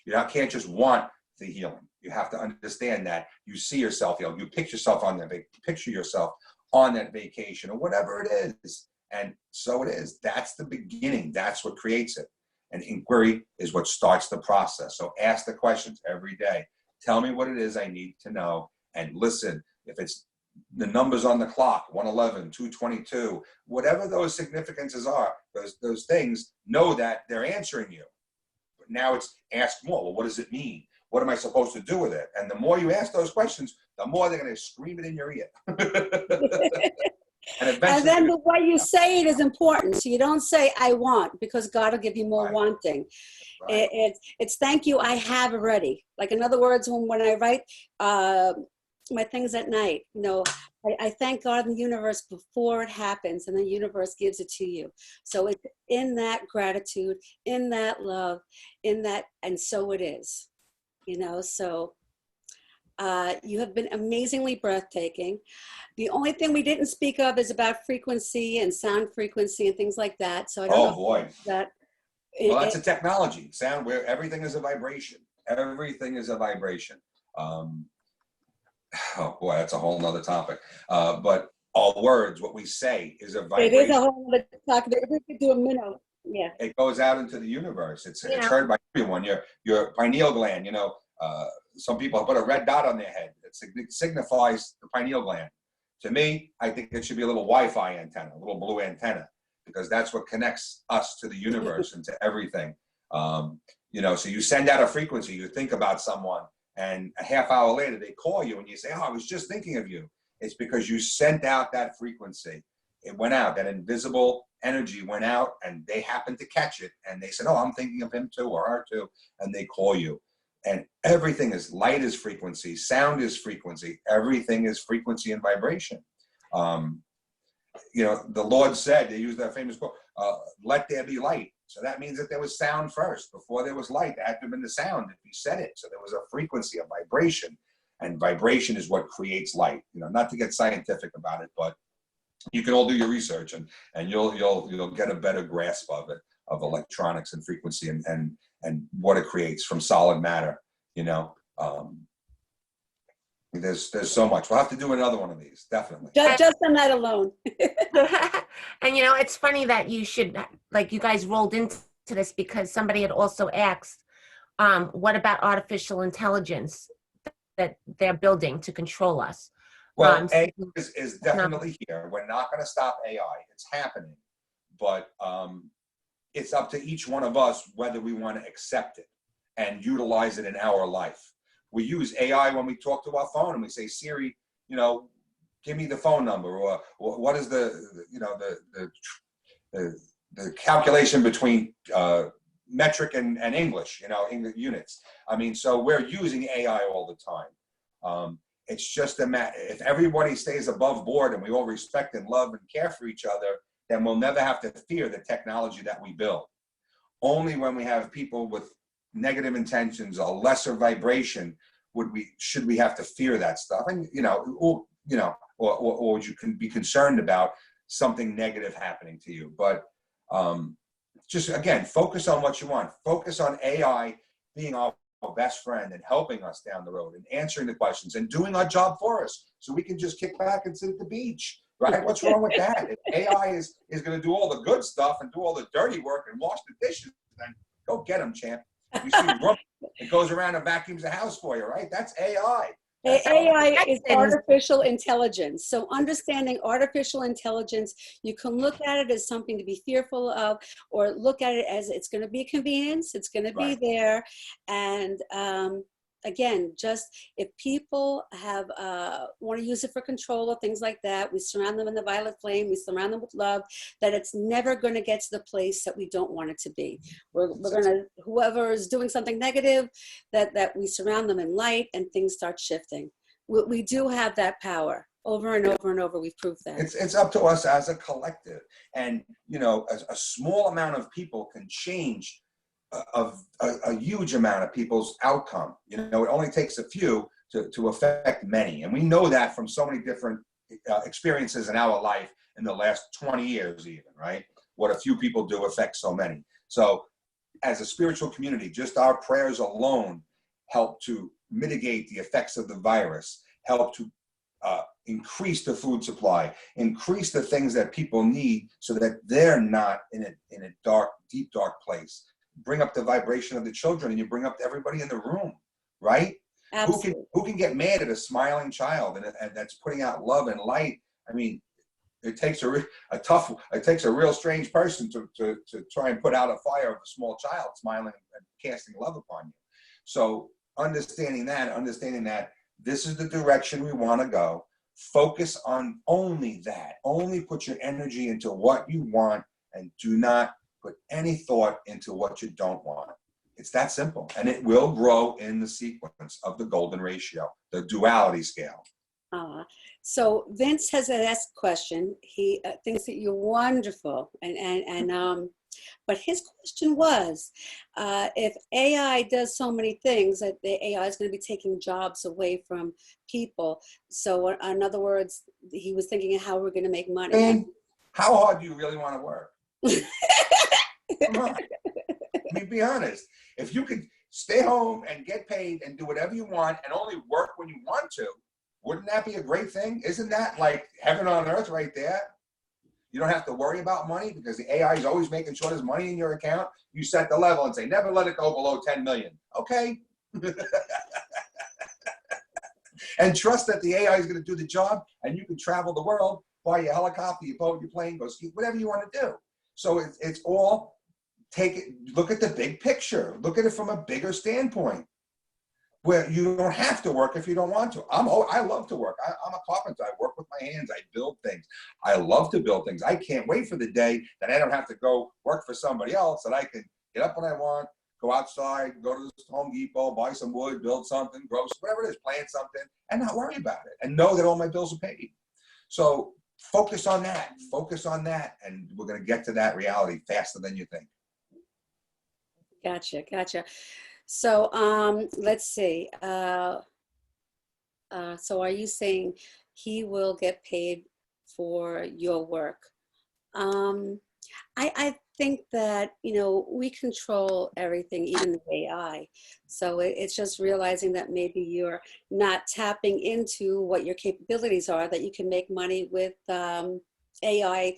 You can't just want the healing. You have to understand that you see yourself healed. You picture yourself on that vacation or whatever it is. And so it is. That's the beginning. That's what creates it. And inquiry is what starts the process. So ask the questions every day. Tell me what it is I need to know, and listen. If it's the numbers on the clock, 111, 222, whatever those significances are, those things, know that they're answering you. But now it's ask more. Well, what does it mean? What am I supposed to do with it? And the more you ask those questions, the more they're going to scream it in your ear. And then the way you say it is important. So you don't say I want, because God will give you more wanting. Right. It's thank you, I have already. Like, in other words, when I write my things at night, you know, I thank God in the universe before it happens, and the universe gives it to you. So it's in that gratitude, in that love, in that, and so it is. You know, so you have been amazingly breathtaking. The only thing we didn't speak of is about frequency and sound frequency and things like that. So I don't know. Boy. That. Well, that's a technology. Sound, where everything is a vibration. Everything is a vibration. Oh boy, that's a whole nother topic. But all words, what we say, is a vibration. It is a whole other topic. We could do a minute. Yeah. It goes out into the universe. It's heard by everyone. Your pineal gland, you know, some people put a red dot on their head. It signifies the pineal gland. To me, I think it should be a little Wi-Fi antenna, a little blue antenna, because that's what connects us to the universe and to everything. You know, so you send out a frequency, you think about someone, and a half hour later they call you and you say, oh, I was just thinking of you. It's because you sent out that frequency. It went out, that invisible energy went out, and they happened to catch it. And they said, oh, I'm thinking of him too, or her too. And they call you. And everything is, light is frequency, sound is frequency, everything is frequency and vibration. You know, the Lord said, they used that famous quote, let there be light. So that means that there was sound first. Before there was light, there had to have been the sound if he said it. So there was a frequency, a vibration, and vibration is what creates light. You know, not to get scientific about it, but you can all do your research, and you'll get a better grasp of it, of electronics and frequency, and and what it creates from solid matter, you know. There's so much. We'll have to do another one of these, definitely. Just on that alone. And you know, it's funny that you should, like, you guys rolled into this because somebody had also asked, what about artificial intelligence that they're building to control us? Well, So- AI is definitely here. We're not going to stop AI. It's happening, but it's up to each one of us whether we want to accept it and utilize it in our life. We use AI when we talk to our phone and we say, Siri, you know, give me the phone number, or what is the, you know, the calculation between metric and English, you know, English units. I mean, so we're using AI all the time. It's just a matter, if everybody stays above board and we all respect and love and care for each other, then we'll never have to fear the technology that we build. Only when we have people with negative intentions, a lesser vibration, should we have to fear that stuff. And or you can be concerned about something negative happening to you. But just again, focus on what you want. Focus on AI being our best friend and helping us down the road and answering the questions and doing our job for us, so we can just kick back and sit at the beach, right? What's wrong with that? If AI is going to do all the good stuff and do all the dirty work and wash the dishes, then go get them, champ. You see Room, it goes around and vacuums the house for you, right? That's AI. AI is artificial intelligence. So understanding artificial intelligence, you can look at it as something to be fearful of, or look at it as it's going to be a convenience, it's going to be there. And again, just if people have want to use it for control or things like that, we surround them in the violet flame, we surround them with love, that it's never going to get to the place that we don't want it to be. We're going to, whoever is doing something negative, that we surround them in light and things start shifting. We do have that power. Over and over and over, we've proved that. It's up to us as a collective. And, you know, a small amount of people can change a huge amount of people's outcome. You know, it only takes a few to affect many. And we know that from so many different experiences in our life in the last 20 years even, right? What a few people do affects so many. So as a spiritual community, just our prayers alone help to mitigate the effects of the virus, help to increase the food supply, increase the things that people need so that they're not in a dark, deep, dark place. Bring up the vibration of the children, and you bring up everybody in the room, right? Absolutely. Who can get mad at a smiling child and that's putting out love and light? I mean, it takes a real strange person to try and put out a fire of a small child smiling and casting love upon you. So understanding that this is the direction we want to go. Focus on only that. Only put your energy into what you want, and do not put any thought into what you don't want. It's that simple. And it will grow in the sequence of the golden ratio, the duality scale. So Vince has asked a question. He thinks that you're wonderful. But his question was, if AI does so many things, that the AI is going to be taking jobs away from people. So in other words, he was thinking of how we're going to make money. And how hard do you really want to work? Come on. I mean, be honest. If you could stay home and get paid and do whatever you want and only work when you want to, wouldn't that be a great thing? Isn't that like heaven on earth right there? You don't have to worry about money because the AI is always making sure there's money in your account. You set the level and say, never let it go below 10 million. Okay. And trust that the AI is going to do the job, and you can travel the world, buy your helicopter, your boat, your plane, go ski, whatever you want to do. So it's all, look at the big picture. Look at it from a bigger standpoint, where you don't have to work if you don't want to. I love to work. I'm a carpenter. I work with my hands. I build things. I love to build things. I can't wait for the day that I don't have to go work for somebody else, that I can get up when I want, go outside, go to the Home Depot, buy some wood, build something, grow, whatever it is, plant something, and not worry about it, and know that all my bills are paid. So focus on that. Focus on that, and we're going to get to that reality faster than you think. Gotcha. So let's see. So are you saying he will get paid for your work? I think that, we control everything, even the AI. So it's just realizing that maybe you're not tapping into what your capabilities are, that you can make money with AI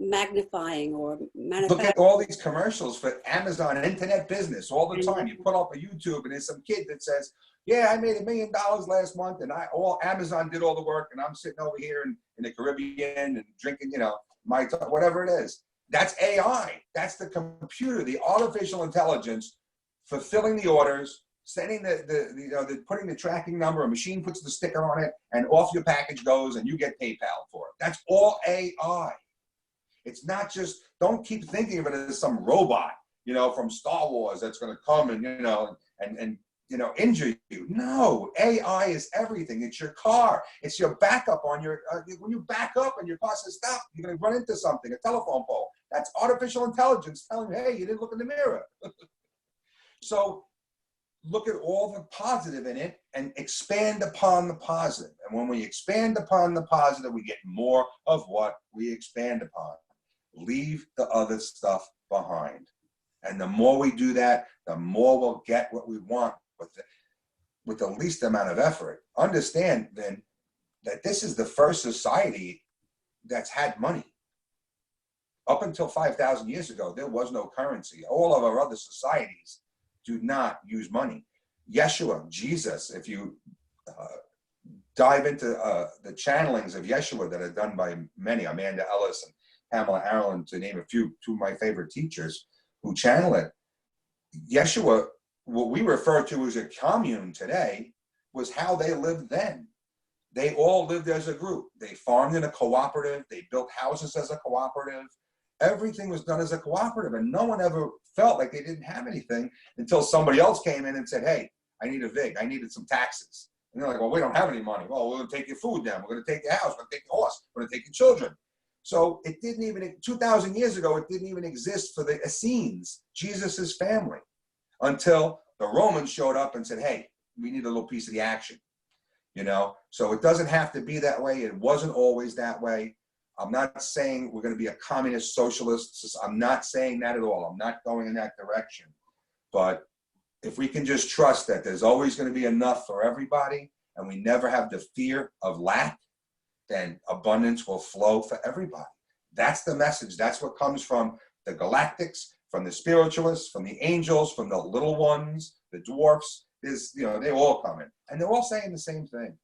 magnifying or Look at manufacturing. all these commercials for Amazon internet business all the time. You put up a YouTube and there's some kid that says, yeah, I made $1 million last month and Amazon did all the work and I'm sitting over here in the Caribbean and drinking, whatever it is. That's AI. That's the computer, the artificial intelligence fulfilling the orders, sending putting the tracking number, a machine puts the sticker on it and off your package goes and you get PayPal for it. That's all AI. It's not just, don't keep thinking of it as some robot, from Star Wars that's going to come and injure you. No, AI is everything. It's your car. It's your backup on your, when you back up and your car says stop, you're going to run into something, a telephone pole. That's artificial intelligence telling you, hey, you didn't look in the mirror. So look at all the positive in it and expand upon the positive. And when we expand upon the positive, we get more of what we expand upon. Leave the other stuff behind. And the more we do that, the more we'll get what we want with the least amount of effort. Understand then that this is the first society that's had money. Up until 5,000 years ago, there was no currency. All of our other societies do not use money. Yeshua, Jesus, if you dive into the channelings of Yeshua that are done by many, Amanda Ellis and Pamela Allen, to name a few, two of my favorite teachers who channel it. Yeshua, what we refer to as a commune today, was how they lived then. They all lived as a group. They farmed in a cooperative. They built houses as a cooperative. Everything was done as a cooperative, and no one ever felt like they didn't have anything until somebody else came in and said, hey, I need a VIG. I needed some taxes. And they're like, well, we don't have any money. Well, we're going to take your food down. We're going to take your house. We're going to take your horse. We're going to take your children. So it didn't even, 2,000 years ago, it didn't even exist for the Essenes, Jesus's family, until the Romans showed up and said, hey, we need a little piece of the action. So it doesn't have to be that way. It wasn't always that way. I'm not saying we're going to be a communist socialist. I'm not saying that at all. I'm not going in that direction. But if we can just trust that there's always going to be enough for everybody and we never have the fear of lack, then abundance will flow for everybody. That's the message. That's what comes from the galactics, from the spiritualists, from the angels, from the little ones, the dwarfs. They all come in. And they're all saying the same thing.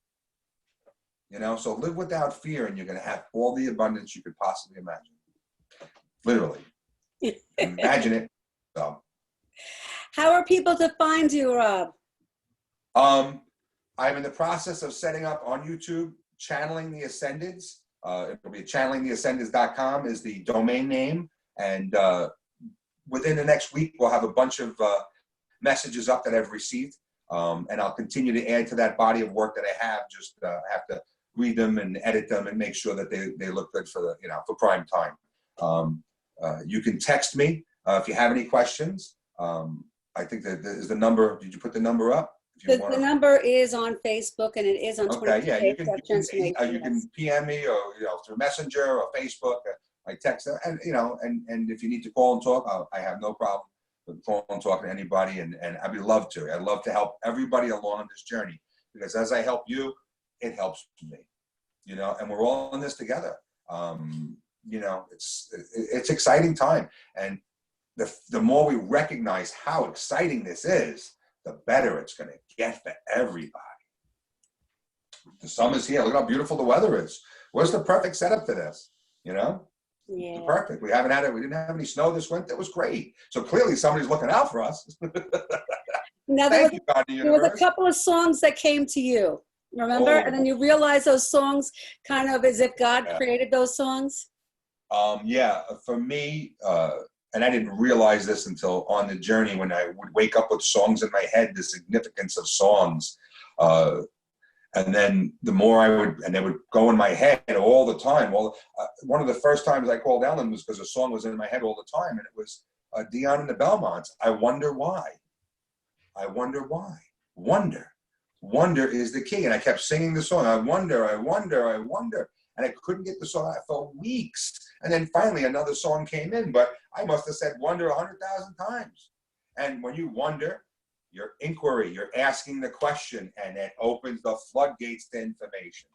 So live without fear and you're going to have all the abundance you could possibly imagine. Literally. Imagine it. So. How are people to find you, Rob? I'm in the process of setting up on YouTube, Channeling the Ascendeds. It'll be channelingtheascendeds.com is the domain name. And within the next week, we'll have a bunch of messages up that I've received. And I'll continue to add to that body of work that I have. Just have to read them and edit them and make sure that they look good for for prime time. You can text me if you have any questions. I think that is the number. Did you put the number up? The number is on Facebook and it is on Okay, yeah, you Transformation. you can PM me or through Messenger or Facebook. I text them, and if you need to call and talk, I have no problem with calling and talking to anybody, and I'd love to. I'd love to help everybody along on this journey, because as I help you, it helps me, and we're all in this together. It's exciting time, and the more we recognize how exciting this is, the better it's going to get for everybody. The summer's here. Look how beautiful the weather is. Where's the perfect setup for this? Yeah. Perfect. We didn't have any snow this winter. It was great. So clearly somebody's looking out for us. Now Thank you, God, the there was universe. a couple of songs that came to you, remember? Oh. And then you realize those songs kind of as if God created those songs? Yeah, for me, and I didn't realize this until on the journey when I would wake up with songs in my head, the significance of songs. And then the more they would go in my head all the time. Well, one of the first times I called Ellen was because a song was in my head all the time, and it was Dion and the Belmonts. I wonder why. I wonder why. Wonder is the key. And I kept singing the song. I wonder. and I couldn't get the song out for weeks. And then finally another song came in, but I must have said wonder 100,000 times. And when you wonder, your inquiry, you're asking the question, and it opens the floodgates to information.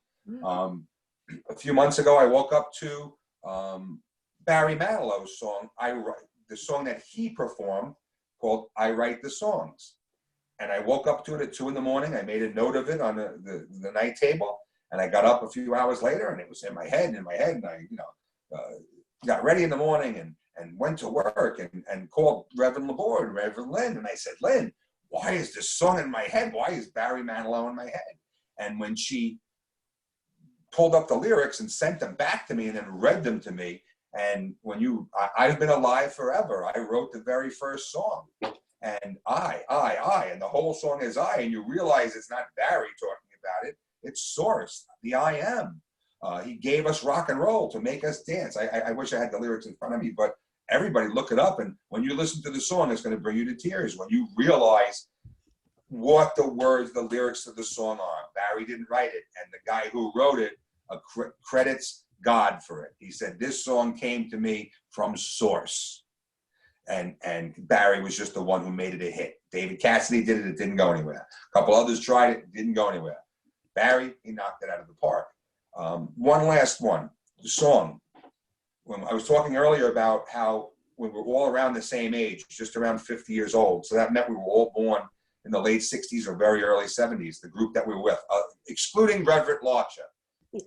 A few months ago, I woke up to Barry Manilow's song, the song that he performed called I Write the Songs. And I woke up to it at 2 in the morning. I made a note of it on the night table. And I got up a few hours later, and it was in my head. And I, got ready in the morning and went to work and called Reverend Laborde and Reverend Lynn. And I said, Lynn, why is this song in my head? Why is Barry Manilow in my head? And when she pulled up the lyrics and sent them back to me and then read them to me, and I've been alive forever. I wrote the very first song. And I, and the whole song is I, and you realize it's not Barry talking about it. It's Source, the I am. He gave us rock and roll to make us dance. I wish I had the lyrics in front of me, but everybody look it up. And when you listen to the song, it's going to bring you to tears when you realize what the words, the lyrics of the song are. Barry didn't write it, and the guy who wrote it credits God for it. He said, this song came to me from Source. And Barry was just the one who made it a hit. David Cassidy did it, it didn't go anywhere. A couple others tried it didn't go anywhere. Barry, he knocked it out of the park. One last one, the song. When I was talking earlier about how we were all around the same age, just around 50 years old. So that meant we were all born in the late 60s or very early 70s, the group that we were with, excluding Reverend Larcher.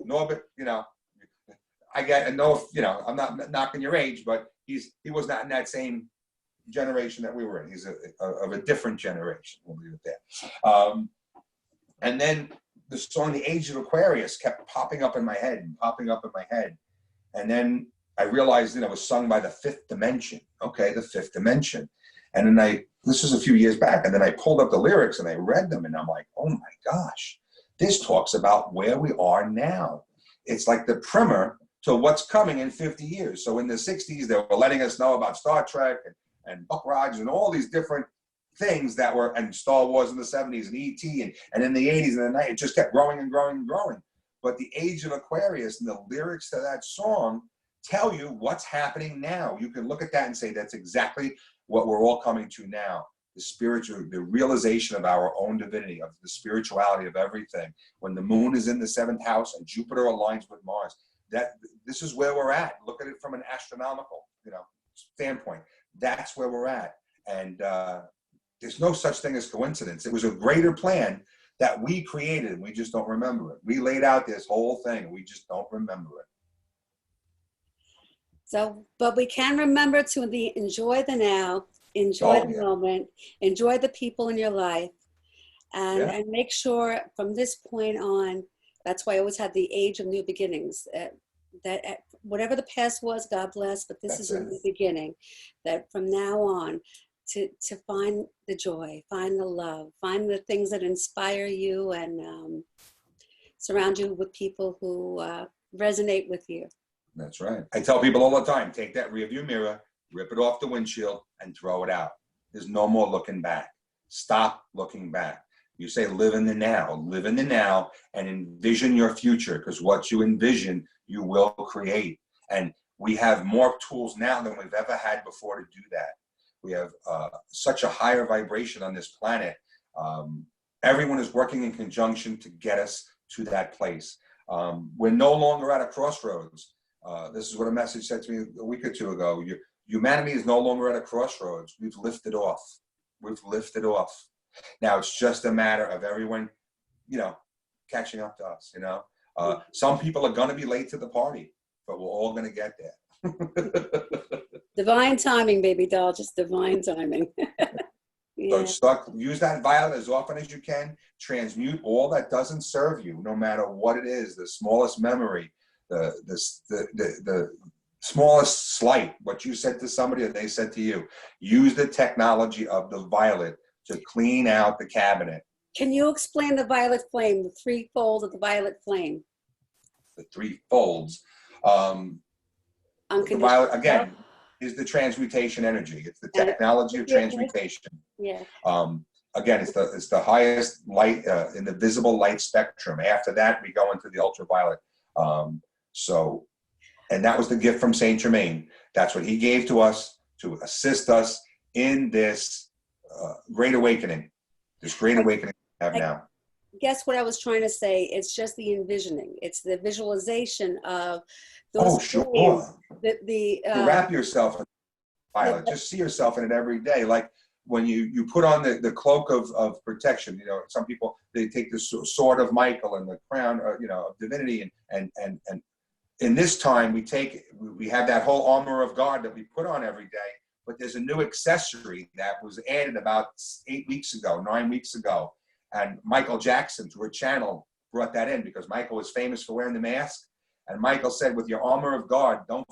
Norbert, I get, and no, I'm not knocking your age, but he was not in that same generation that we were in. He's of a different generation. We'll leave it there. And then the song "The Age of Aquarius" kept popping up in my head. And then I realized, it was sung by the Fifth Dimension. Okay, the Fifth Dimension. And then this was a few years back, and then I pulled up the lyrics and I read them, and I'm like, oh my gosh, this talks about where we are now. It's like the primer to what's coming in 50 years. So in the 60s, they were letting us know about Star Trek and Buck Rogers and all these different things that were, and Star Wars in the 70s and E.T. and in the 80s and the 90s, it just kept growing and growing and growing. But the Age of Aquarius and the lyrics to that song tell you what's happening now. You can look at that and say that's exactly what we're all coming to now. The realization of our own divinity, of the spirituality of everything. When the moon is in the 7th house and Jupiter aligns with Mars, this is where we're at. Look at it from an astronomical, standpoint. That's where we're at. And there's no such thing as coincidence. It was a greater plan that we created, and we just don't remember it. We laid out this whole thing, and we just don't remember it. So, but we can remember to enjoy the now, enjoy the moment, enjoy the people in your life, and make sure from this point on, that's why I always had the age of new beginnings, that whatever the past was, God bless, but this is a new beginning, that from now on, to find the joy, find the love, find the things that inspire you, and surround you with people who resonate with you. That's right. I tell people all the time, take that rearview mirror, rip it off the windshield, and throw it out. There's no more looking back. Stop looking back. You say live in the now, and envision your future, because what you envision, you will create. And we have more tools now than we've ever had before to do that. We have such a higher vibration on this planet. Everyone is working in conjunction to get us to that place. We're no longer at a crossroads. This is what a message said to me a week or two ago. Humanity is no longer at a crossroads. We've lifted off. Now it's just a matter of everyone, catching up to us, Some people are going to be late to the party, but we're all going to get there. Divine timing, baby doll, just divine timing. Yeah. So use that violet as often as you can. Transmute all that doesn't serve you, no matter what it is, the smallest memory, the smallest slight, what you said to somebody or they said to you. Use the technology of the violet to clean out the cabinet. Can you explain the violet flame, the 3 folds of the violet flame? The 3 folds. The violet, again, is the transmutation energy. It's the technology of transmutation. Yeah. Again, it's the highest light in the visible light spectrum. After that, we go into the ultraviolet. So, and that was the gift from Saint Germain. That's what he gave to us to assist us in this great awakening, we have now. Guess what I was trying to say? It's just the envisioning. It's the visualization of Oh, those sure. flames, To wrap yourself in violet, just see yourself in it every day. Like when you put on the cloak of protection, you know, some people, they take the sword of Michael and the crown, you know, of divinity. And in this time, we have that whole armor of God that we put on every day. But there's a new accessory that was added about 9 weeks ago. And Michael Jackson, through a channel, brought that in because Michael was famous for wearing the mask. And Michael said, with your armor of God, don't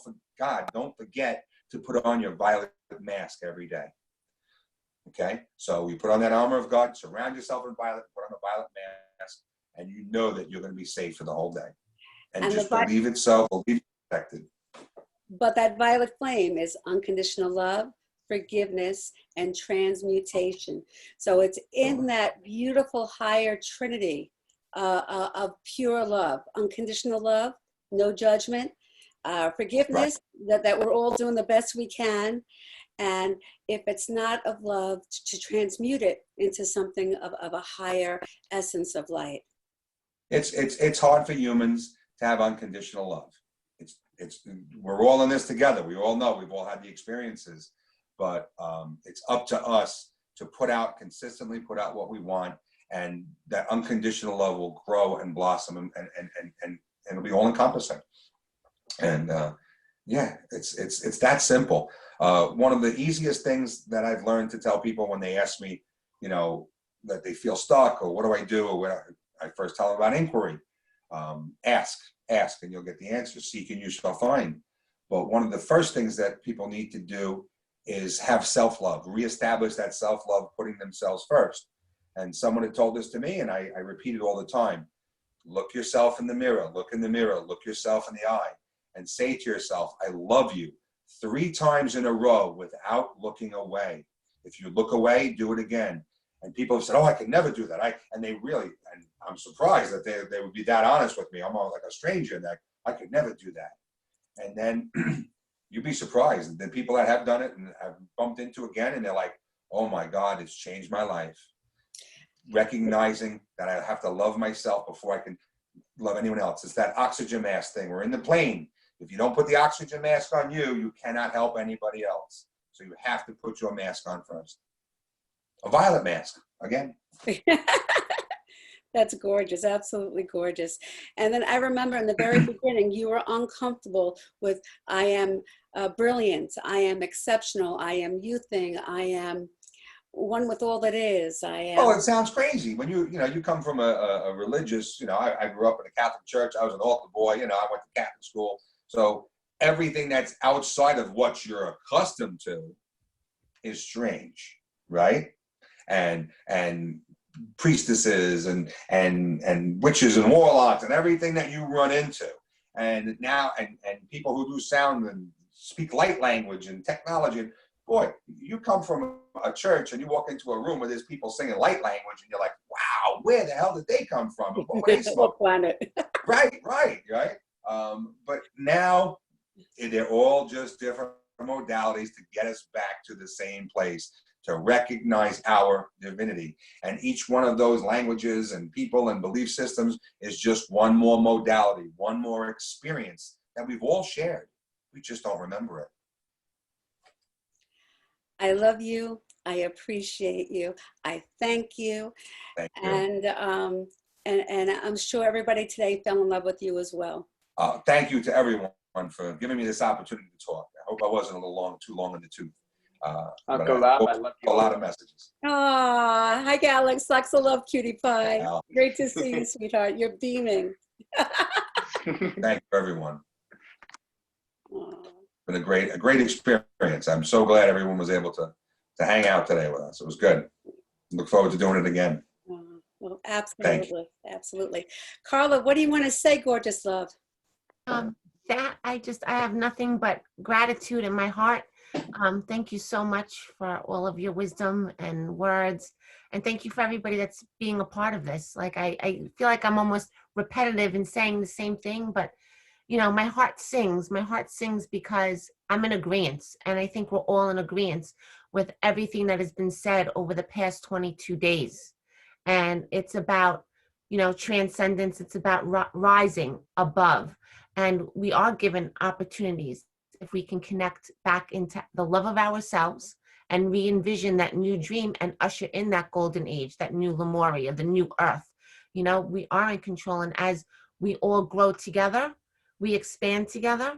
forget to put on your violet mask every day. Okay? So you put on that armor of God, surround yourself in violet, put on a violet mask, and you know that you're going to be safe for the whole day. And just believe it so, believe it protected. But that violet flame is unconditional love, forgiveness, and transmutation. So it's in that beautiful higher trinity of pure love, unconditional love, no judgment, forgiveness, that we're all doing the best we can. And if it's not of love, to transmute it into something of a higher essence of light. It's hard for humans to have unconditional love. We're all in this together. We all know, we've all had the experiences, but it's up to us to consistently put out what we want, and that unconditional love will grow and blossom and it'll be all encompassing. And yeah, it's that simple. One of the easiest things that I've learned to tell people when they ask me, you know, that they feel stuck or what do I do, or what I first tell them about inquiry. Ask and you'll get the answer. Seek and you shall find. But one of the first things that people need to do is have self-love, reestablish that self-love, putting themselves first. And someone had told this to me, and I repeat it all the time. Look yourself in the mirror, look in the mirror, look yourself in the eye, and say to yourself, I love you, 3 times in a row without looking away. If you look away, do it again. And people have said, oh, I could never do that. And I'm surprised that they would be that honest with me. I'm all like a stranger in that I could never do that. And then you'd be surprised. The people that have done it and have bumped into again, and they're like, oh my God, it's changed my life. Recognizing that I have to love myself before I can love anyone else. It's that oxygen mask thing. We're in the plane. If you don't put the oxygen mask on you, you cannot help anybody else. So you have to put your mask on first. A violet mask, again. That's gorgeous, absolutely gorgeous. And then I remember in the very beginning, you were uncomfortable with, I am brilliant, I am exceptional, I am youthing, I am one with all that is, I am. Oh, it sounds crazy. When you come from a religious, I grew up in a Catholic church, I was an altar boy, I went to Catholic school. So everything that's outside of what you're accustomed to is strange, right? And priestesses and witches and warlocks and everything that you run into. And now, and people who do sound and speak light language and technology. And boy, you come from a church and you walk into a room where there's people singing light language and you're like, wow, where the hell did they come from? What were they smoking? Planet. Right. But now they're all just different modalities to get us back to the same place, to recognize our divinity. And each one of those languages and people and belief systems is just one more modality, one more experience that we've all shared. We just don't remember it. I love you. I appreciate you. I thank you. Thank you. And I'm sure everybody today fell in love with you as well. Thank you to everyone for giving me this opportunity to talk. I hope I wasn't too long in the tooth. Uncle Rob, I love you. A lot of messages. Hi, Alex. Lots of love, cutie pie. Hi, Great to see you, sweetheart. You're beaming. Thank you, everyone. Aww. Been a great experience. I'm so glad everyone was able to hang out today with us. It was good. Look forward to doing it again. Well, absolutely. Carla, what do you want to say, gorgeous love? I have nothing but gratitude in my heart. Thank you so much for all of your wisdom and words. And thank you for everybody that's being a part of this. Like, I feel like I'm almost repetitive in saying the same thing, but you know, my heart sings. My heart sings because I'm in agreement. And I think we're all in agreement with everything that has been said over the past 22 days. And it's about, you know, transcendence. It's about rising above. And we are given opportunities if we can connect back into the love of ourselves and re-envision that new dream and usher in that golden age, that new Lemuria, the new earth. You know, we are in control. And as we all grow together, we expand together,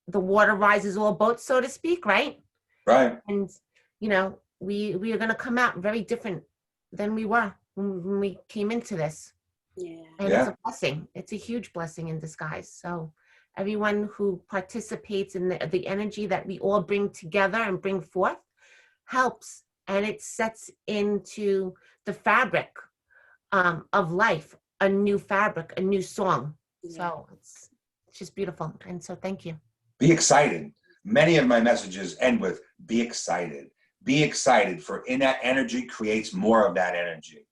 the water rises all boats, so to speak, right? Right. And, you know, we are going to come out very different than we were when we came into this. Yeah. And Yeah. it's a blessing. It's a huge blessing in disguise. So everyone who participates in the energy that we all bring together and bring forth helps. And it sets into the fabric of life, a new fabric, a new song. Yeah. So it's just beautiful. And so thank you. Be excited. Many of my messages end with be excited. Be excited, for in that energy creates more of that energy.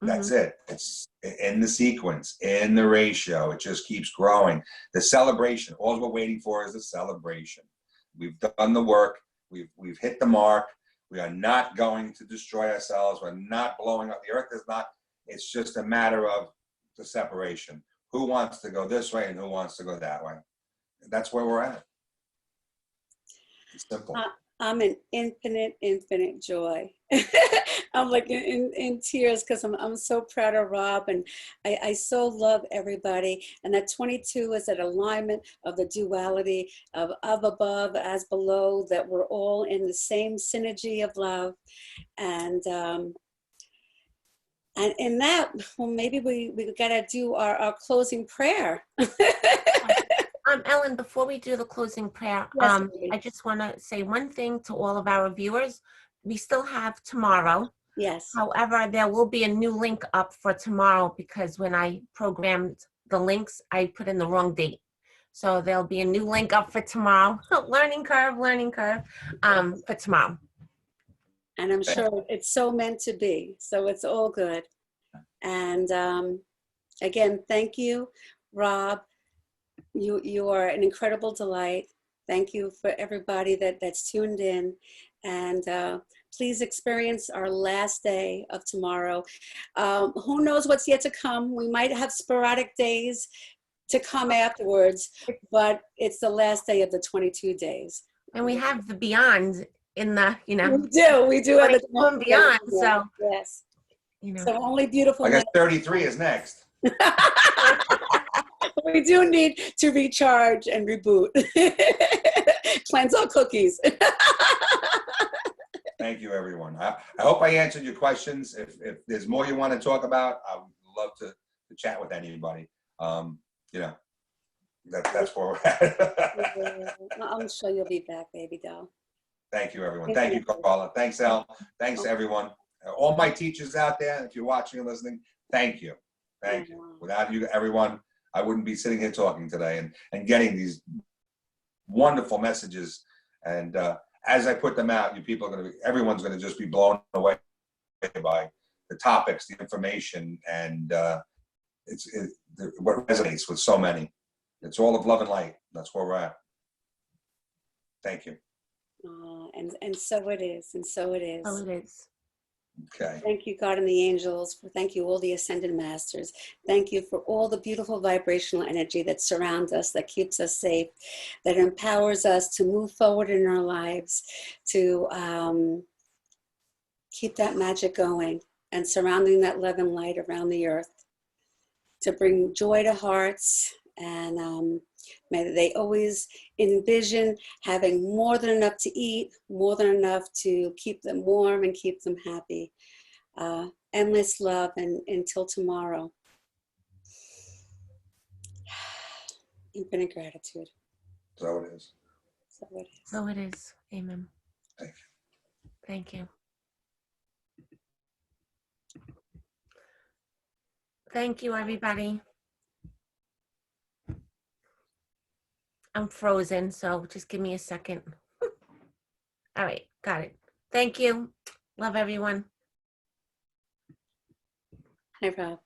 That's it. It's in the sequence, in the ratio. It just keeps growing. The celebration, all we're waiting for is the celebration. We've done the work. We've hit the mark. We are not going to destroy ourselves. We're not blowing up. The earth is not. It's just a matter of the separation. Who wants to go this way and who wants to go that way? That's where we're at. It's simple. I'm in infinite joy. I'm like in tears because I'm so proud of Rob, and I so love everybody. And that 22 is that alignment of the duality of above as below, that we're all in the same synergy of love. And in that, well, maybe we gotta do our closing prayer. Ellen, before we do the closing prayer, Yes, I just want to say one thing to all of our viewers. We still have tomorrow. yes. However, there will be a new link up for tomorrow because when I programmed the links, I put in the wrong date. So there'll be a new link up for tomorrow. learning curve for tomorrow. And I'm sure it's so meant to be. So it's all good. And again, thank you, Rob. You are an incredible delight. Thank you for everybody that's tuned in. And please experience our last day of tomorrow. Who knows what's yet to come? We might have sporadic days to come afterwards, but it's the last day of the 22 days. And we have the beyond in the, you know. We do have it and beyond. So, yes. You know. So only beautiful. I guess 33 is next. We do need to recharge and reboot. Cleanse our cookies. Thank you, everyone. I hope I answered your questions. If there's more you want to talk about, I would love to chat with anybody. You know, that's where we're at. I'm sure you'll be back, baby doll. Thank you, everyone. Thank you, Carla. Thanks, Al. Thanks, everyone. All my teachers out there, if you're watching and listening, thank you. Thank you. Without you, everyone, I wouldn't be sitting here talking today and getting these wonderful messages. And as I put them out, everyone's going to just be blown away by the topics, the information, and what resonates with so many. It's all of love and light. That's where we're at. Thank you. And so it is. And so it is. So it is. Okay. Thank you, God and the angels. Thank you, all the ascended masters. Thank you for all the beautiful vibrational energy that surrounds us, that keeps us safe, that empowers us to move forward in our lives, to keep that magic going and surrounding that love and light around the earth, to bring joy to hearts. And may they always envision having more than enough to eat, more than enough to keep them warm and keep them happy. Endless love and until tomorrow. Infinite gratitude. So it is. So it is. So it is. Amen. Thank you. Thank you. Thank you, everybody. I'm frozen, so just give me a second. All right, got it. Thank you. Love everyone. Hi, Rob.